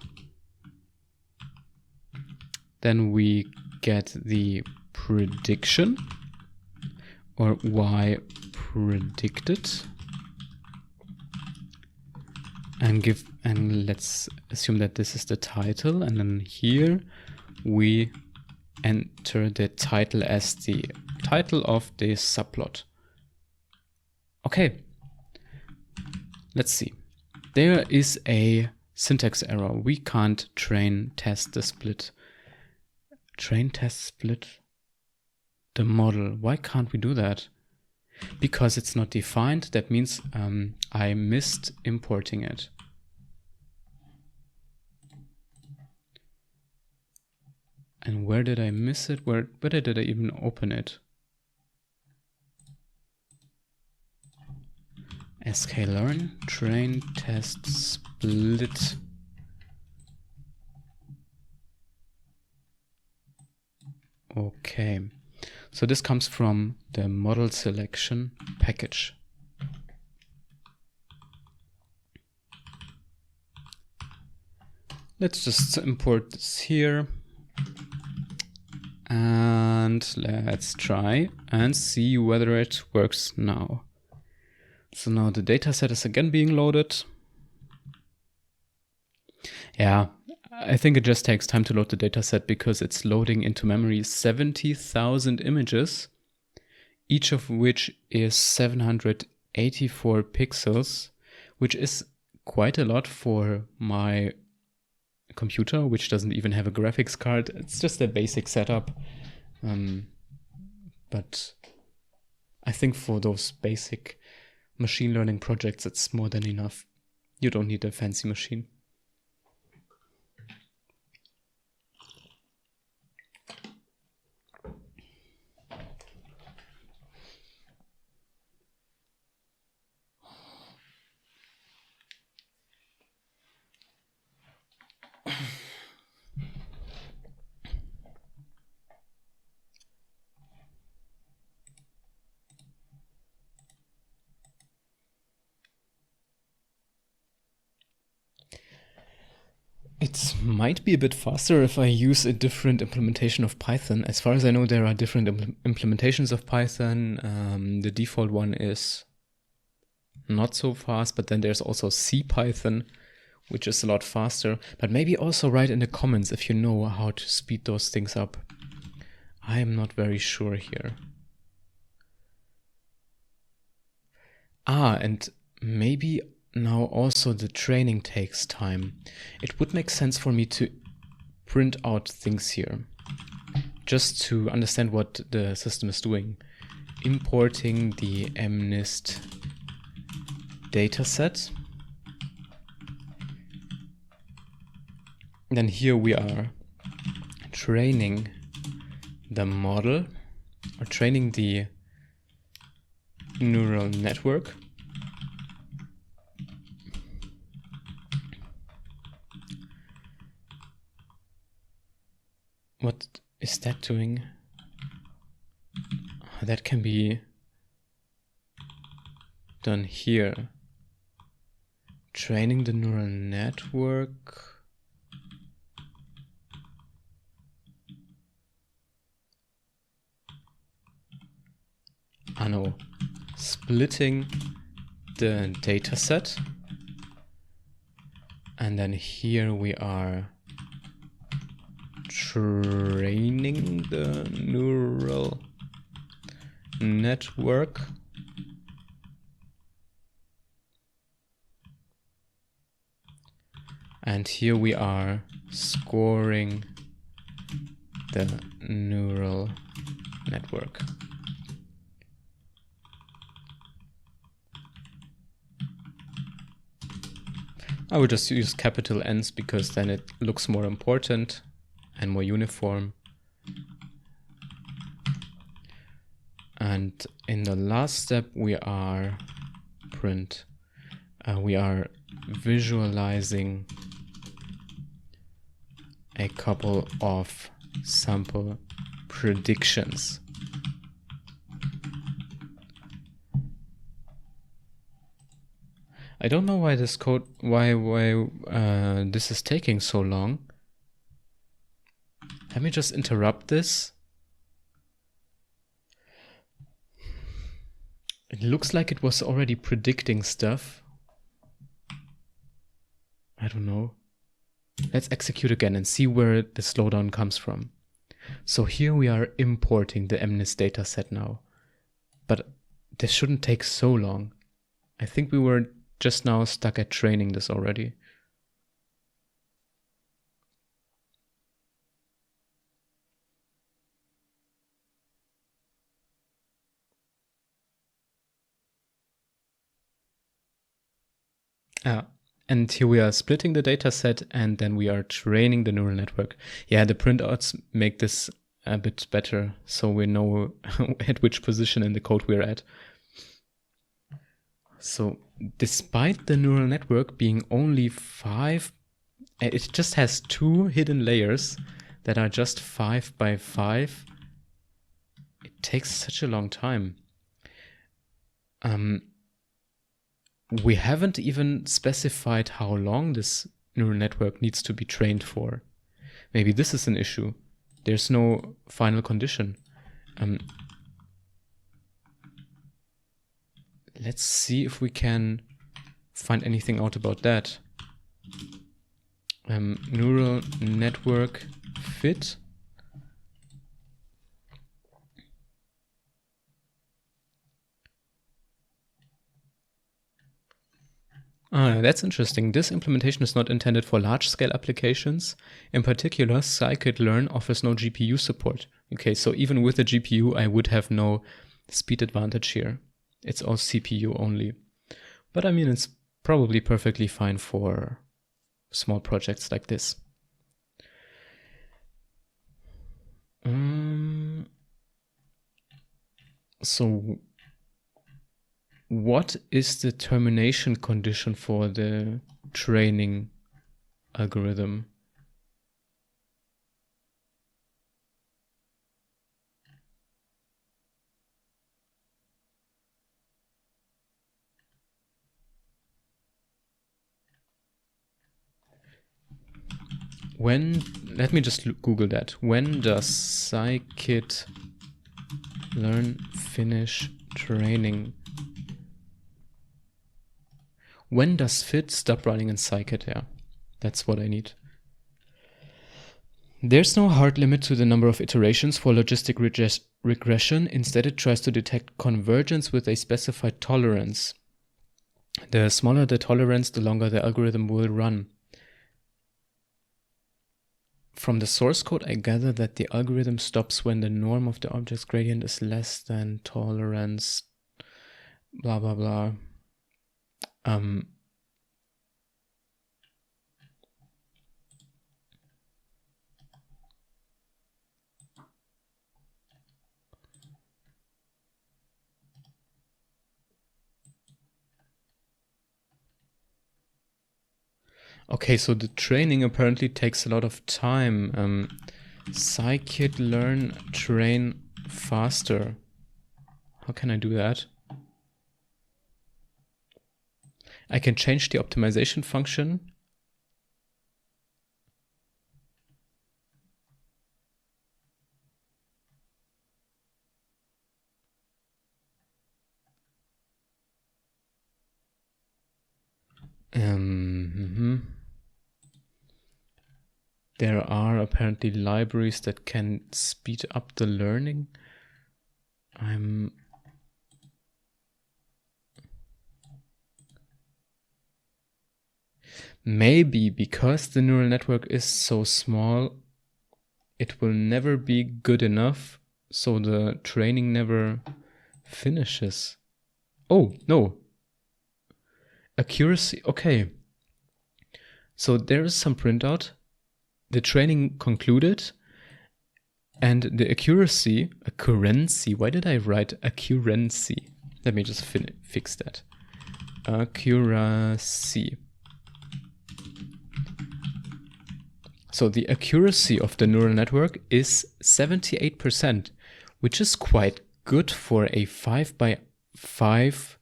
Then we get the prediction, or Y predicted, and let's assume that this is the title, and then here we enter the title as the title of the subplot. Okay, let's see. There is a syntax error. We can't train test the split. Train test split the model. Why can't we do that? Because it's not defined. That means I missed importing it. And where did I miss it? Where did I even open it? scikit-learn train test split. Okay, so this comes from the model selection package. Let's just import this here. And let's try and see whether it works now. So now the dataset is again being loaded. Yeah, I think it just takes time to load the dataset because it's loading into memory 70,000 images, each of which is 784 pixels, which is quite a lot for my computer, which doesn't even have a graphics card. It's just a basic setup. But I think for those basic machine learning projects, it's more than enough. You don't need a fancy machine. It might be a bit faster if I use a different implementation of Python. As far as I know, there are different implementations of Python. The default one is not so fast, but then there's also CPython, which is a lot faster. But maybe also write in the comments if you know how to speed those things up. I am not very sure here. And maybe now also the training takes time. It would make sense for me to print out things here, just to understand what the system is doing. Importing the MNIST dataset. Then here we are training the model, or training the neural network. What is that doing? That can be done here. Training the neural network. No. Splitting the dataset. And then here we are training the neural network. And here we are scoring the neural network. I would just use capital N's because then it looks more important and more uniform. And in the last step we are we are visualizing a couple of sample predictions. I don't know why this code, why this is taking so long. Let me just interrupt this. It looks like it was already predicting stuff. I don't know. Let's execute again and see where the slowdown comes from. So here we are importing the MNIST dataset now. But this shouldn't take so long. I think we were just now stuck at training this already. And here we are splitting the data set, and then we are training the neural network. Yeah, the printouts make this a bit better, so we know at which position in the code we're at. So despite the neural network being only 5, it just has 2 hidden layers that are just 5 by 5. It takes such a long time. We haven't even specified how long this neural network needs to be trained for. Maybe this is an issue. There's no final condition. Let's see if we can find anything out about that. Neural network fit. That's interesting. This implementation is not intended for large-scale applications. In particular, scikit-learn offers no GPU support. Okay, so even with a GPU, I would have no speed advantage here. It's all CPU only. But I mean, it's probably perfectly fine for small projects like this. So what is the termination condition for the training algorithm? Let me just Google that. When does scikit-learn finish training? When does fit stop running in scikit? Yeah, that's what I need. There's no hard limit to the number of iterations for logistic regression. Instead, it tries to detect convergence with a specified tolerance. The smaller the tolerance, the longer the algorithm will run. From the source code, I gather that the algorithm stops when the norm of the object's gradient is less than tolerance, blah, blah, blah. Okay, so the training apparently takes a lot of time. Scikit-learn train faster. How can I do that? I can change the optimization function. There are apparently libraries that can speed up the learning. Maybe because the neural network is so small, it will never be good enough, so the training never finishes. Oh, no. Accuracy, okay. So there is some printout. The training concluded, and the accuracy, why did I write accuracy? Let me just fix that. Accuracy. So the accuracy of the neural network is 78%, which is quite good for a 5 by 5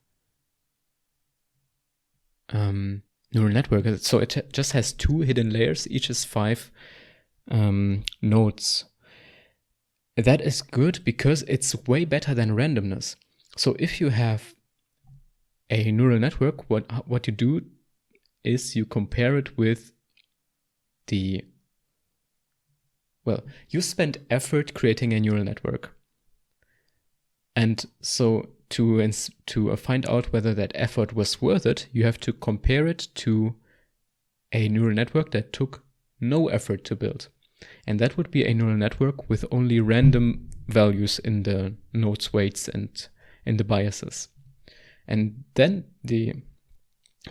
neural network. So it just has 2 hidden layers, each is 5 nodes. That is good because it's way better than randomness. So if you have a neural network, what you do is you compare it with you spend effort creating a neural network. And so to find out whether that effort was worth it, you have to compare it to a neural network that took no effort to build. And that would be a neural network with only random values in the nodes, weights, and in the biases. And then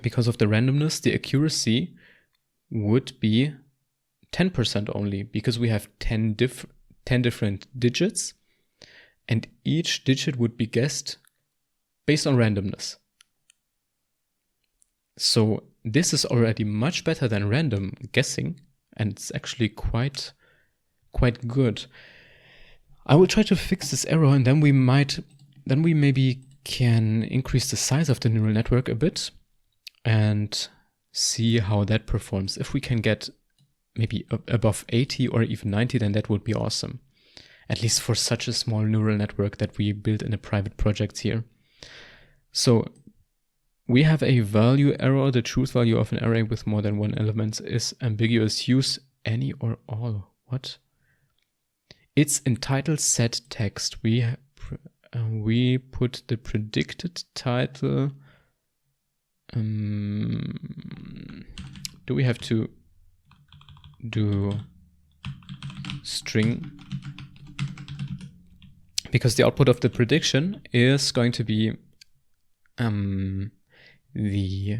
because of the randomness, the accuracy would be 10% only, because we have 10 different digits, and each digit would be guessed based on randomness. So this is already much better than random guessing, and it's actually quite good. I will try to fix this error, and then we maybe can increase the size of the neural network a bit and see how that performs. If we can get maybe above 80 or even 90, then that would be awesome. At least for such a small neural network that we built in a private project here. So we have a value error. The truth value of an array with more than one element is ambiguous. Use any or all. What? It's entitled set text. We put the predicted title. Do we have to do string? Because the output of the prediction is going to be the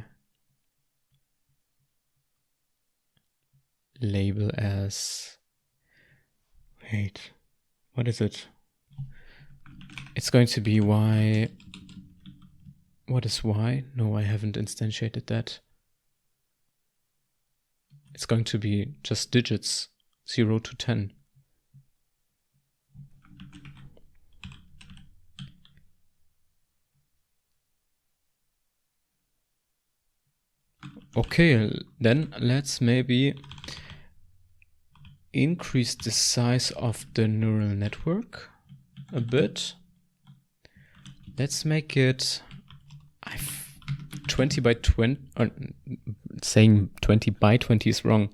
label as, wait, what is it? It's going to be y. What is y? No, I haven't instantiated that. It's going to be just digits, 0 to 10. Okay, then let's maybe increase the size of the neural network a bit. Let's make it 20 by 20, or saying 20 by 20 is wrong.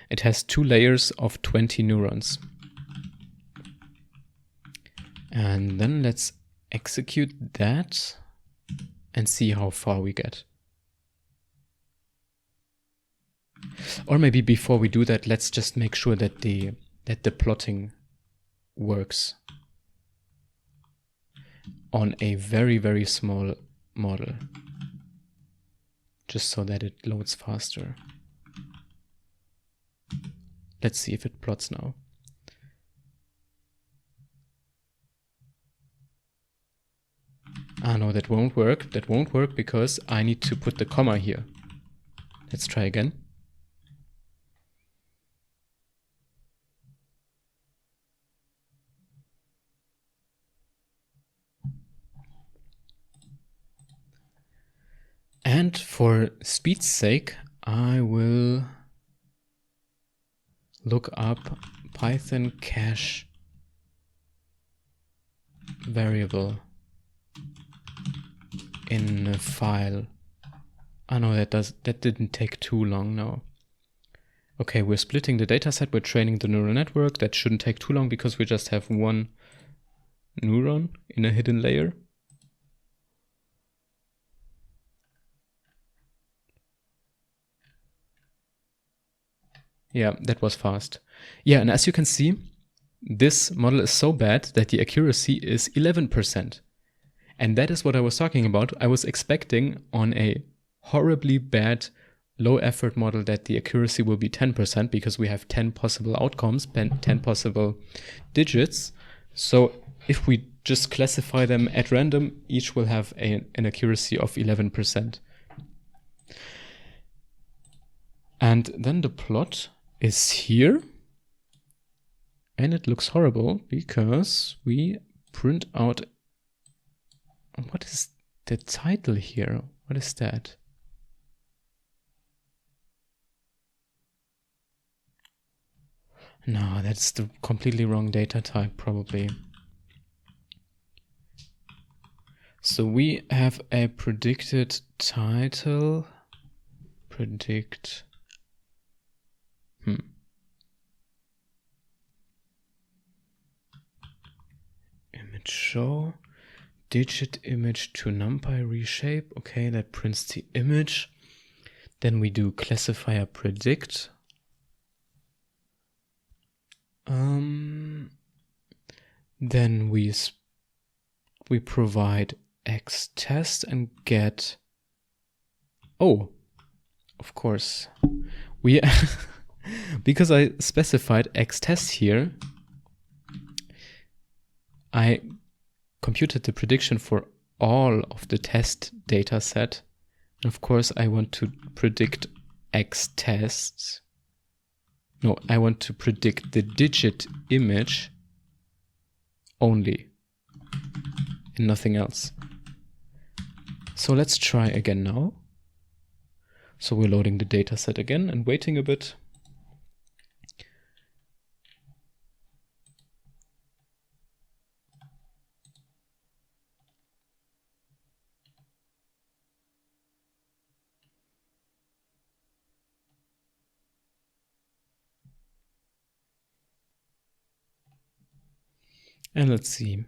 It has 2 layers of 20 neurons. And then let's execute that and see how far we get. Or maybe before we do that, let's just make sure that the plotting works on a very, very small model, just so that it loads faster. Let's see if it plots now. Ah, no, that won't work. That won't work because I need to put the comma here. Let's try again. And for speed's sake, I will look up Python cache variable in a file. Oh no, that didn't take too long now. Okay, we're splitting the dataset, we're training the neural network. That shouldn't take too long because we just have one neuron in a hidden layer. Yeah, that was fast. Yeah, and as you can see, this model is so bad that the accuracy is 11%. And that is what I was talking about. I was expecting on a horribly bad low effort model that the accuracy will be 10% because we have 10 possible outcomes, 10 possible digits. So if we just classify them at random, each will have an accuracy of 11%. And then the plot is here. And it looks horrible because we print out. What is the title here? What is that? No, that's the completely wrong data type, probably. So we have a predicted title, predict, image show, digit image to numpy reshape. Okay, that prints the image. Then we do classifier predict. Then we provide xtest and get, oh, of course, we because I specified xtest here, I computed the prediction for all of the test data set. And of course, I want to predict xtests. No, I want to predict the digit image only and nothing else. So let's try again now. So we're loading the data set again and waiting a bit. And let's see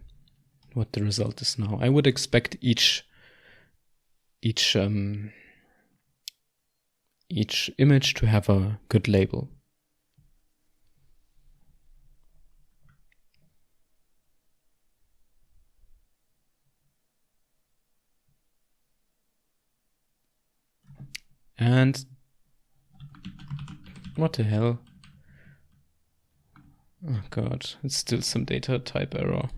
what the result is now. I would expect each image to have a good label. And what the hell? Oh god, it's still some data type error.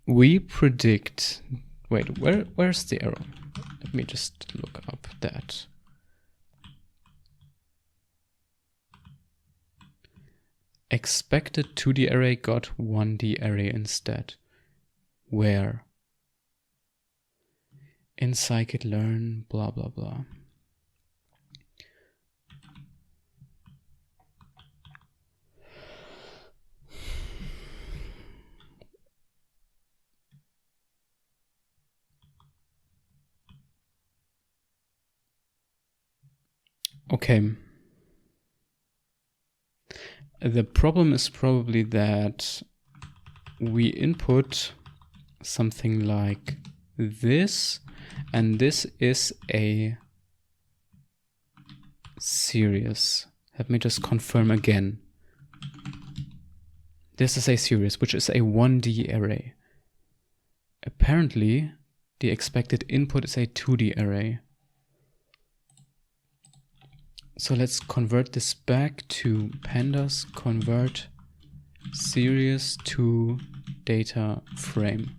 We predict, wait, where's the error? Let me just look up that. Expected 2D array got 1D array instead. Where? In scikit-learn, blah, blah, blah. Okay. The problem is probably that we input something like this, and this is a series. Let me just confirm again. This is a series, which is a 1D array. Apparently, the expected input is a 2D array. So let's convert this back to pandas convert series to data frame.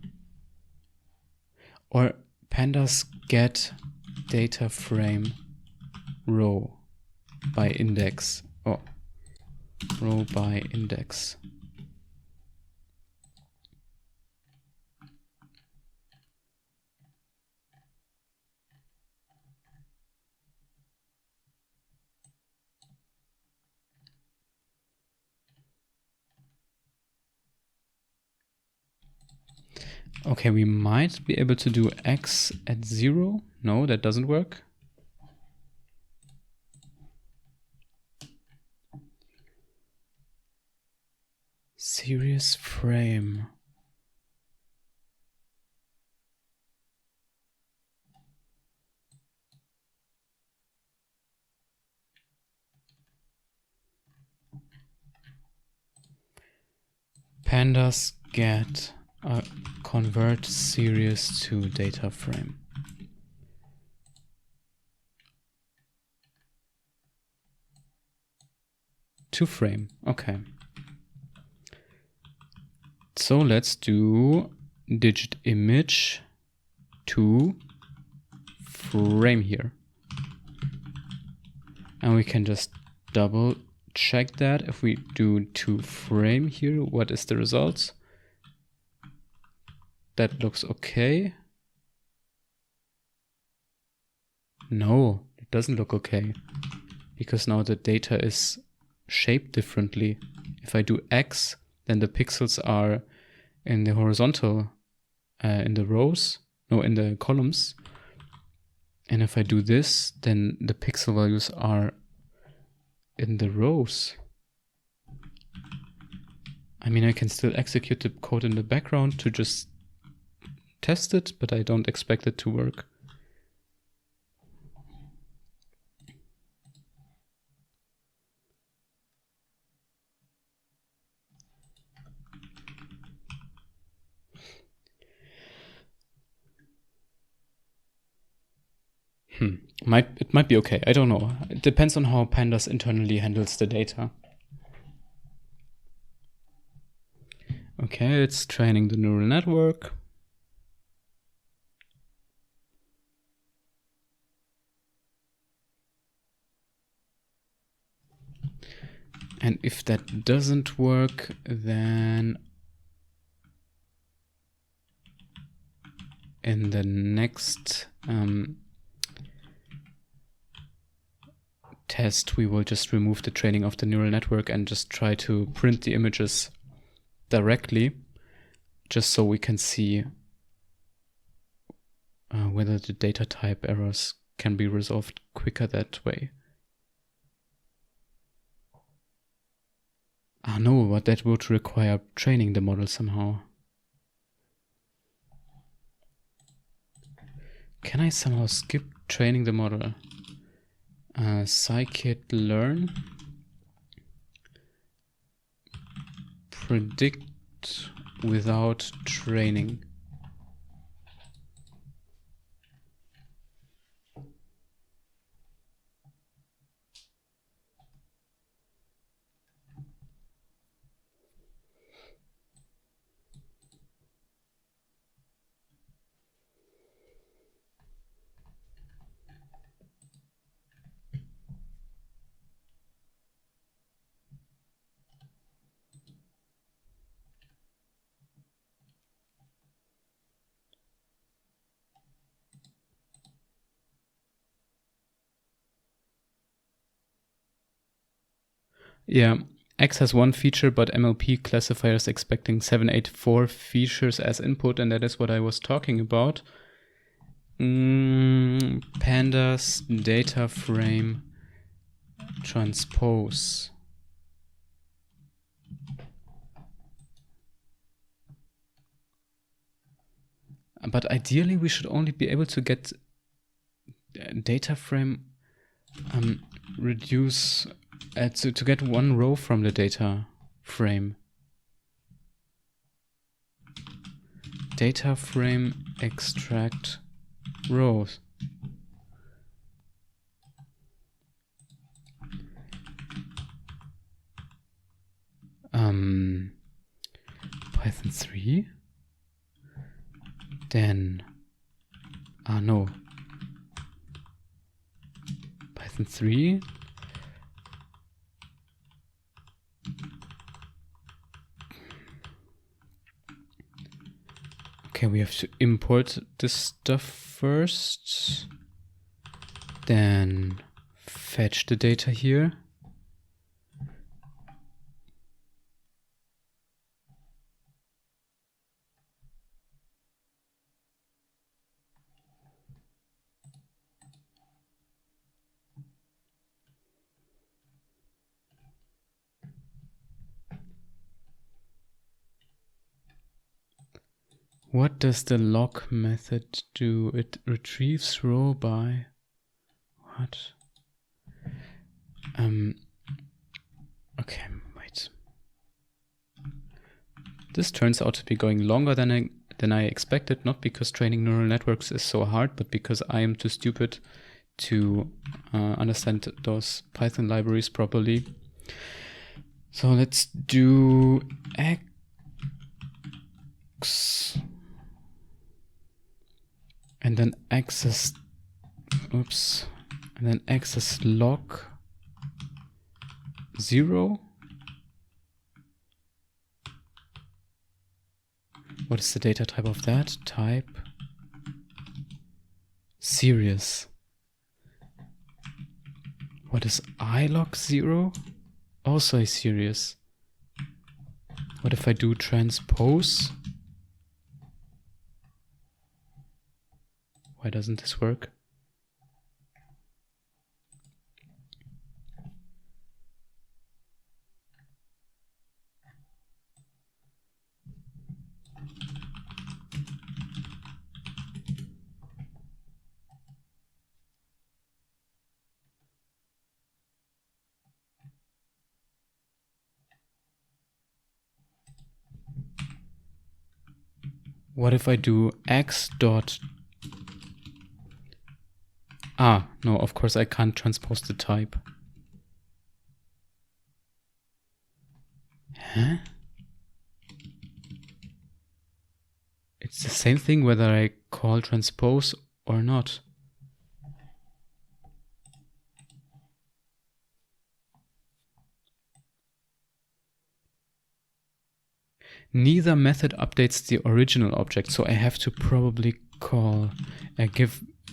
Or pandas get data frame row by index. Oh, row by index. Okay, we might be able to do x at 0. No, that doesn't work. Series frame. Pandas get convert series to data frame. To frame, okay. So let's do digit image to frame here. And we can just double check that. If we do to frame here, what is the result? That looks okay. No, it doesn't look okay, because now the data is shaped differently. If I do X, then the pixels are in the horizontal, in the rows, no, in the columns. And if I do this, then the pixel values are in the rows. I mean, I can still execute the code in the background to just test it, but I don't expect it to work. It might be okay. I don't know. It depends on how pandas internally handles the data. Okay, it's training the neural network. And if that doesn't work, then in the next test, we will just remove the training of the neural network and just try to print the images directly, just so we can see whether the data type errors can be resolved quicker that way. Ah no, but that would require training the model somehow. Can I somehow skip training the model? Scikit-learn. Predict without training. Yeah, X has one feature, but MLP classifier is expecting 784 features as input, and that is what I was talking about. Pandas data frame transpose. But ideally, we should only be able to get data frame reduce to get one row from the data frame. Data frame extract rows. Python 3. Then no. Python 3. Okay, we have to import this stuff first, then fetch the data here. What does the log method do? It retrieves row by what? Okay, wait. This turns out to be going longer than I expected, not because training neural networks is so hard, but because I am too stupid to understand those Python libraries properly. So let's do X. And then access, and then access log 0. What is the data type of that? Type serious. What is ilog 0? Also a serious. What if I do transpose? Why doesn't this work? What if I do x dot... Ah, no, of course I can't transpose the type. Huh? It's the same thing whether I call transpose or not. Neither method updates the original object, so I have to probably call,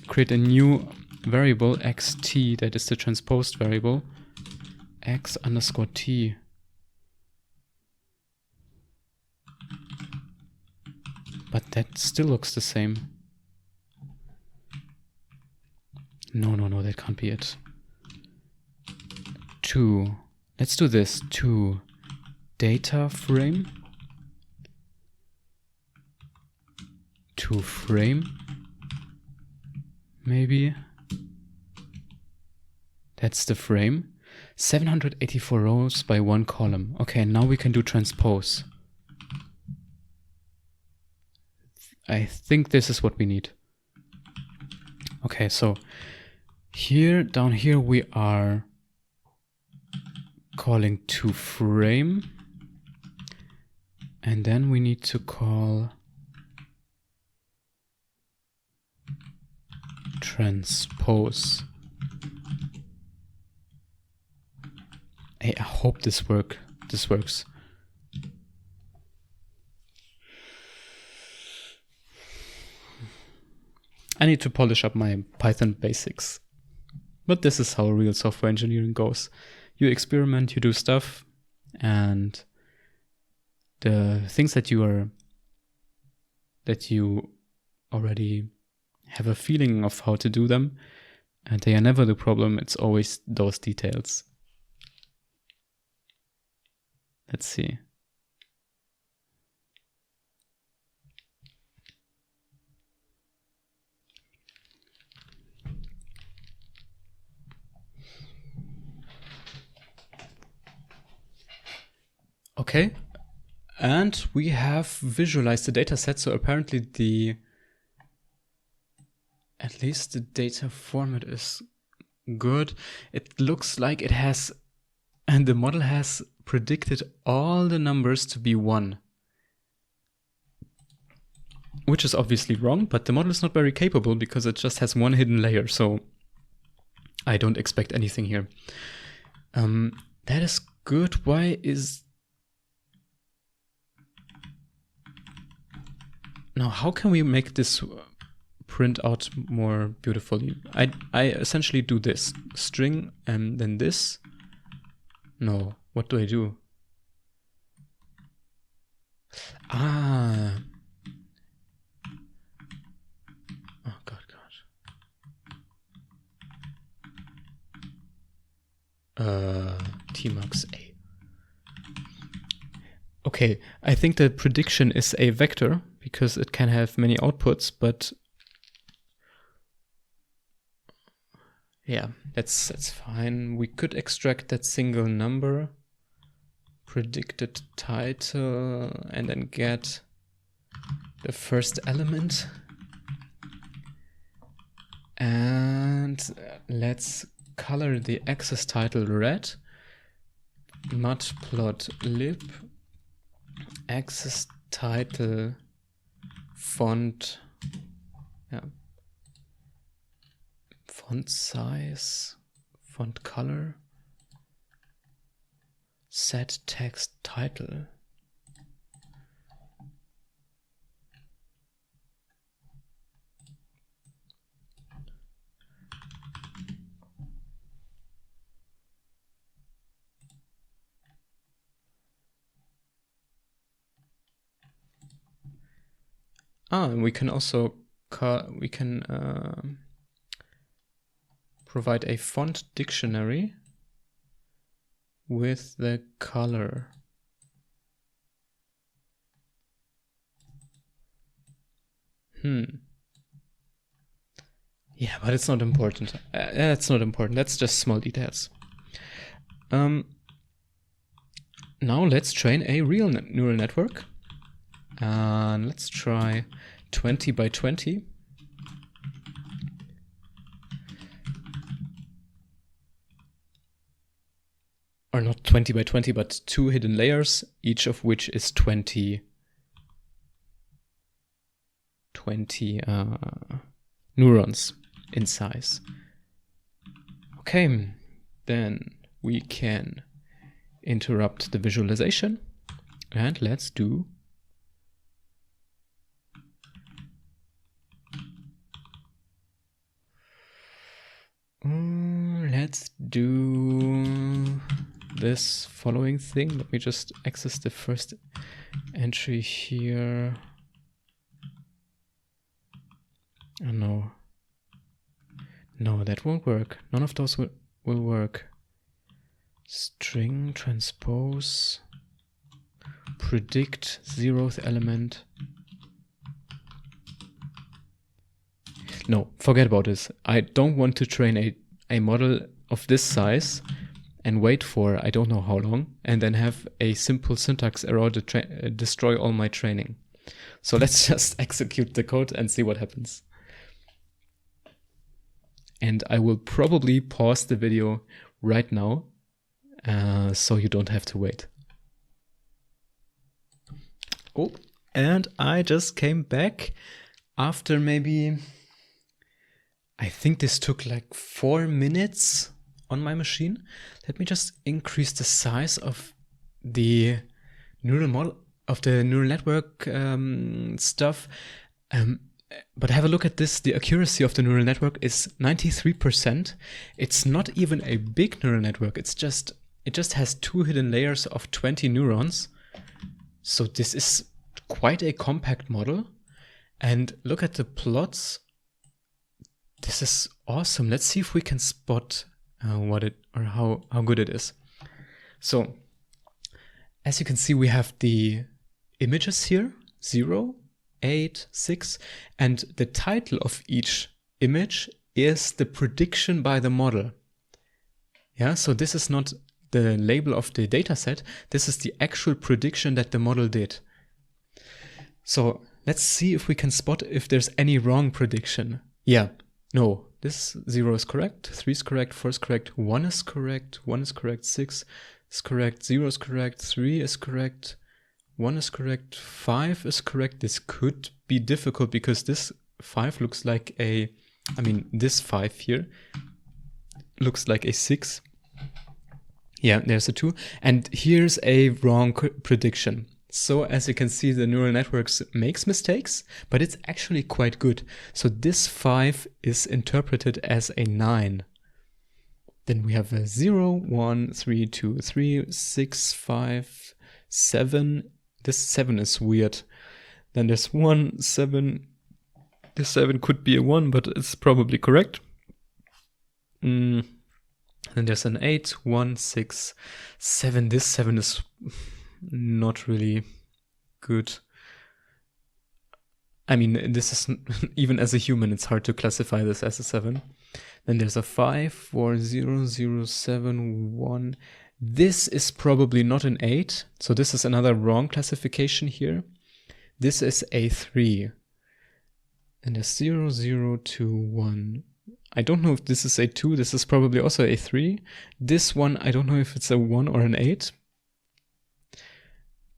create a new variable xt, that is the transposed variable, x underscore t. But that still looks the same. No, that can't be it. Let's do this, to data frame. To frame, maybe. That's the frame. 784 rows by 1 column. Okay, now we can do transpose. I think this is what we need. Okay, so here, down here, we are calling to frame. And then we need to call transpose. Hey, I hope this works. I need to polish up my Python basics. But this is how real software engineering goes. You experiment, you do stuff, and the things that you already have a feeling of how to do them, and they are never the problem. It's always those details. Let's see. Okay, and we have visualized the data set, so apparently at least the data format is good. It looks like it has, and the model has predicted all the numbers to be 1. Which is obviously wrong, but the model is not very capable because it just has one hidden layer, so I don't expect anything here. That is good. Why is... Now, how can we make this print out more beautifully? I essentially do this. String and then this. No, what do I do? Ah. Oh, God. Tmax A. Okay, I think the prediction is a vector because it can have many outputs, but yeah, that's fine. We could extract that single number, predicted title, and then get the first element. And let's color the axis title red. Matplotlib axis title font, font size, font color. set text title. And we can also provide a font dictionary with the color. Yeah, but it's not important. That's not important. That's just small details. Now let's train a real neural network. And let's try 20 by 20. Or not 20 by 20, but 2 hidden layers, each of which is 20 neurons in size. Okay, then we can interrupt the visualization and let's do this following thing. Let me just access the first entry here. Oh no. No, that won't work. None of those will work. String transpose, predict 0th element. No, forget about this. I don't want to train a model of this size and wait for I don't know how long and then have a simple syntax error to destroy all my training. So let's just execute the code and see what happens. And I will probably pause the video right now so you don't have to wait. Oh, and I just came back after maybe, I think this took like 4 minutes on my machine. Let me just increase the size of the neural model, of the neural network stuff. But have a look at this. The accuracy of the neural network is 93%. It's not even a big neural network. It just has 2 hidden layers of 20 neurons. So this is quite a compact model. And look at the plots. This is awesome. Let's see if we can spot how good it is. So as you can see, we have the images here, 0, 8, 6, and the title of each image is the prediction by the model. Yeah, so this is not the label of the dataset. This is the actual prediction that the model did. So let's see if we can spot if there's any wrong prediction. Yeah, no, this 0 is correct, 3 is correct, 4 is correct, 1 is correct, 1 is correct, 6 is correct, 0 is correct, 3 is correct, 1 is correct, 5 is correct. This could be difficult because this 5 looks like this 5 here looks like a 6. Yeah, there's a 2. And here's a wrong prediction. So as you can see, the neural networks makes mistakes, but it's actually quite good. So this 5 is interpreted as a 9. Then we have a 0, 1, 3, 2, 3, 6, 5, 7. This 7 is weird. Then there's 1, 7. This 7 could be a 1, but it's probably correct. Then there's an 8, 1, 6, 7. This 7 is not really good. I mean, this is even as a human, it's hard to classify this as a 7. Then there's a 5, 4, 0, 0, 7, 1. This is probably not an 8. So this is another wrong classification here. This is a 3. And there's 0, 0, 2, 1. I don't know if this is a 2. This is probably also a 3. This one, I don't know if it's a 1 or an 8.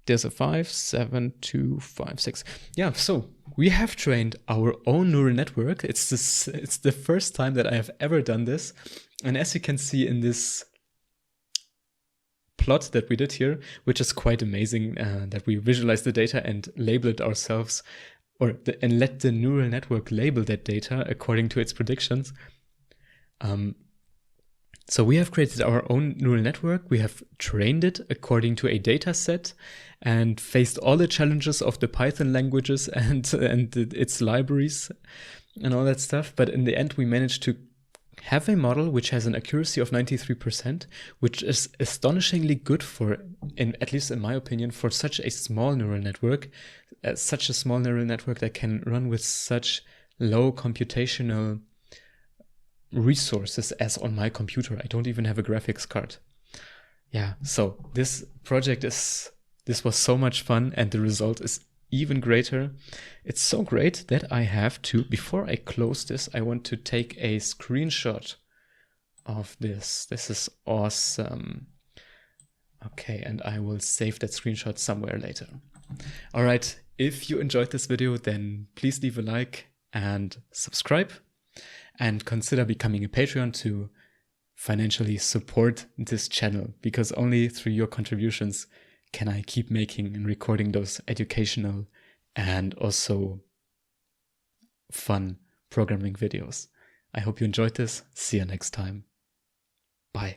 There's a 5, 7, 2, 5, 6. Yeah, so we have trained our own neural network. It's the first time that I have ever done this. And as you can see in this plot that we did here, which is quite amazing, that we visualize the data and label it ourselves, and let the neural network label that data according to its predictions. So we have created our own neural network. We have trained it according to a data set and faced all the challenges of the Python languages and its libraries and all that stuff. But in the end, we managed to have a model which has an accuracy of 93%, which is astonishingly good for, at least in my opinion, for such a small neural network, that can run with such low computational resources as on my computer. I don't even have a graphics card. Yeah, so this was so much fun, and the result is even greater. It's so great that I have to, before I close this, I want to take a screenshot of this. This is awesome. Okay, and I will save that screenshot somewhere later. All right, if you enjoyed this video, then please leave a like and subscribe. And consider becoming a Patreon to financially support this channel, because only through your contributions can I keep making and recording those educational and also fun programming videos. I hope you enjoyed this. See you next time. Bye.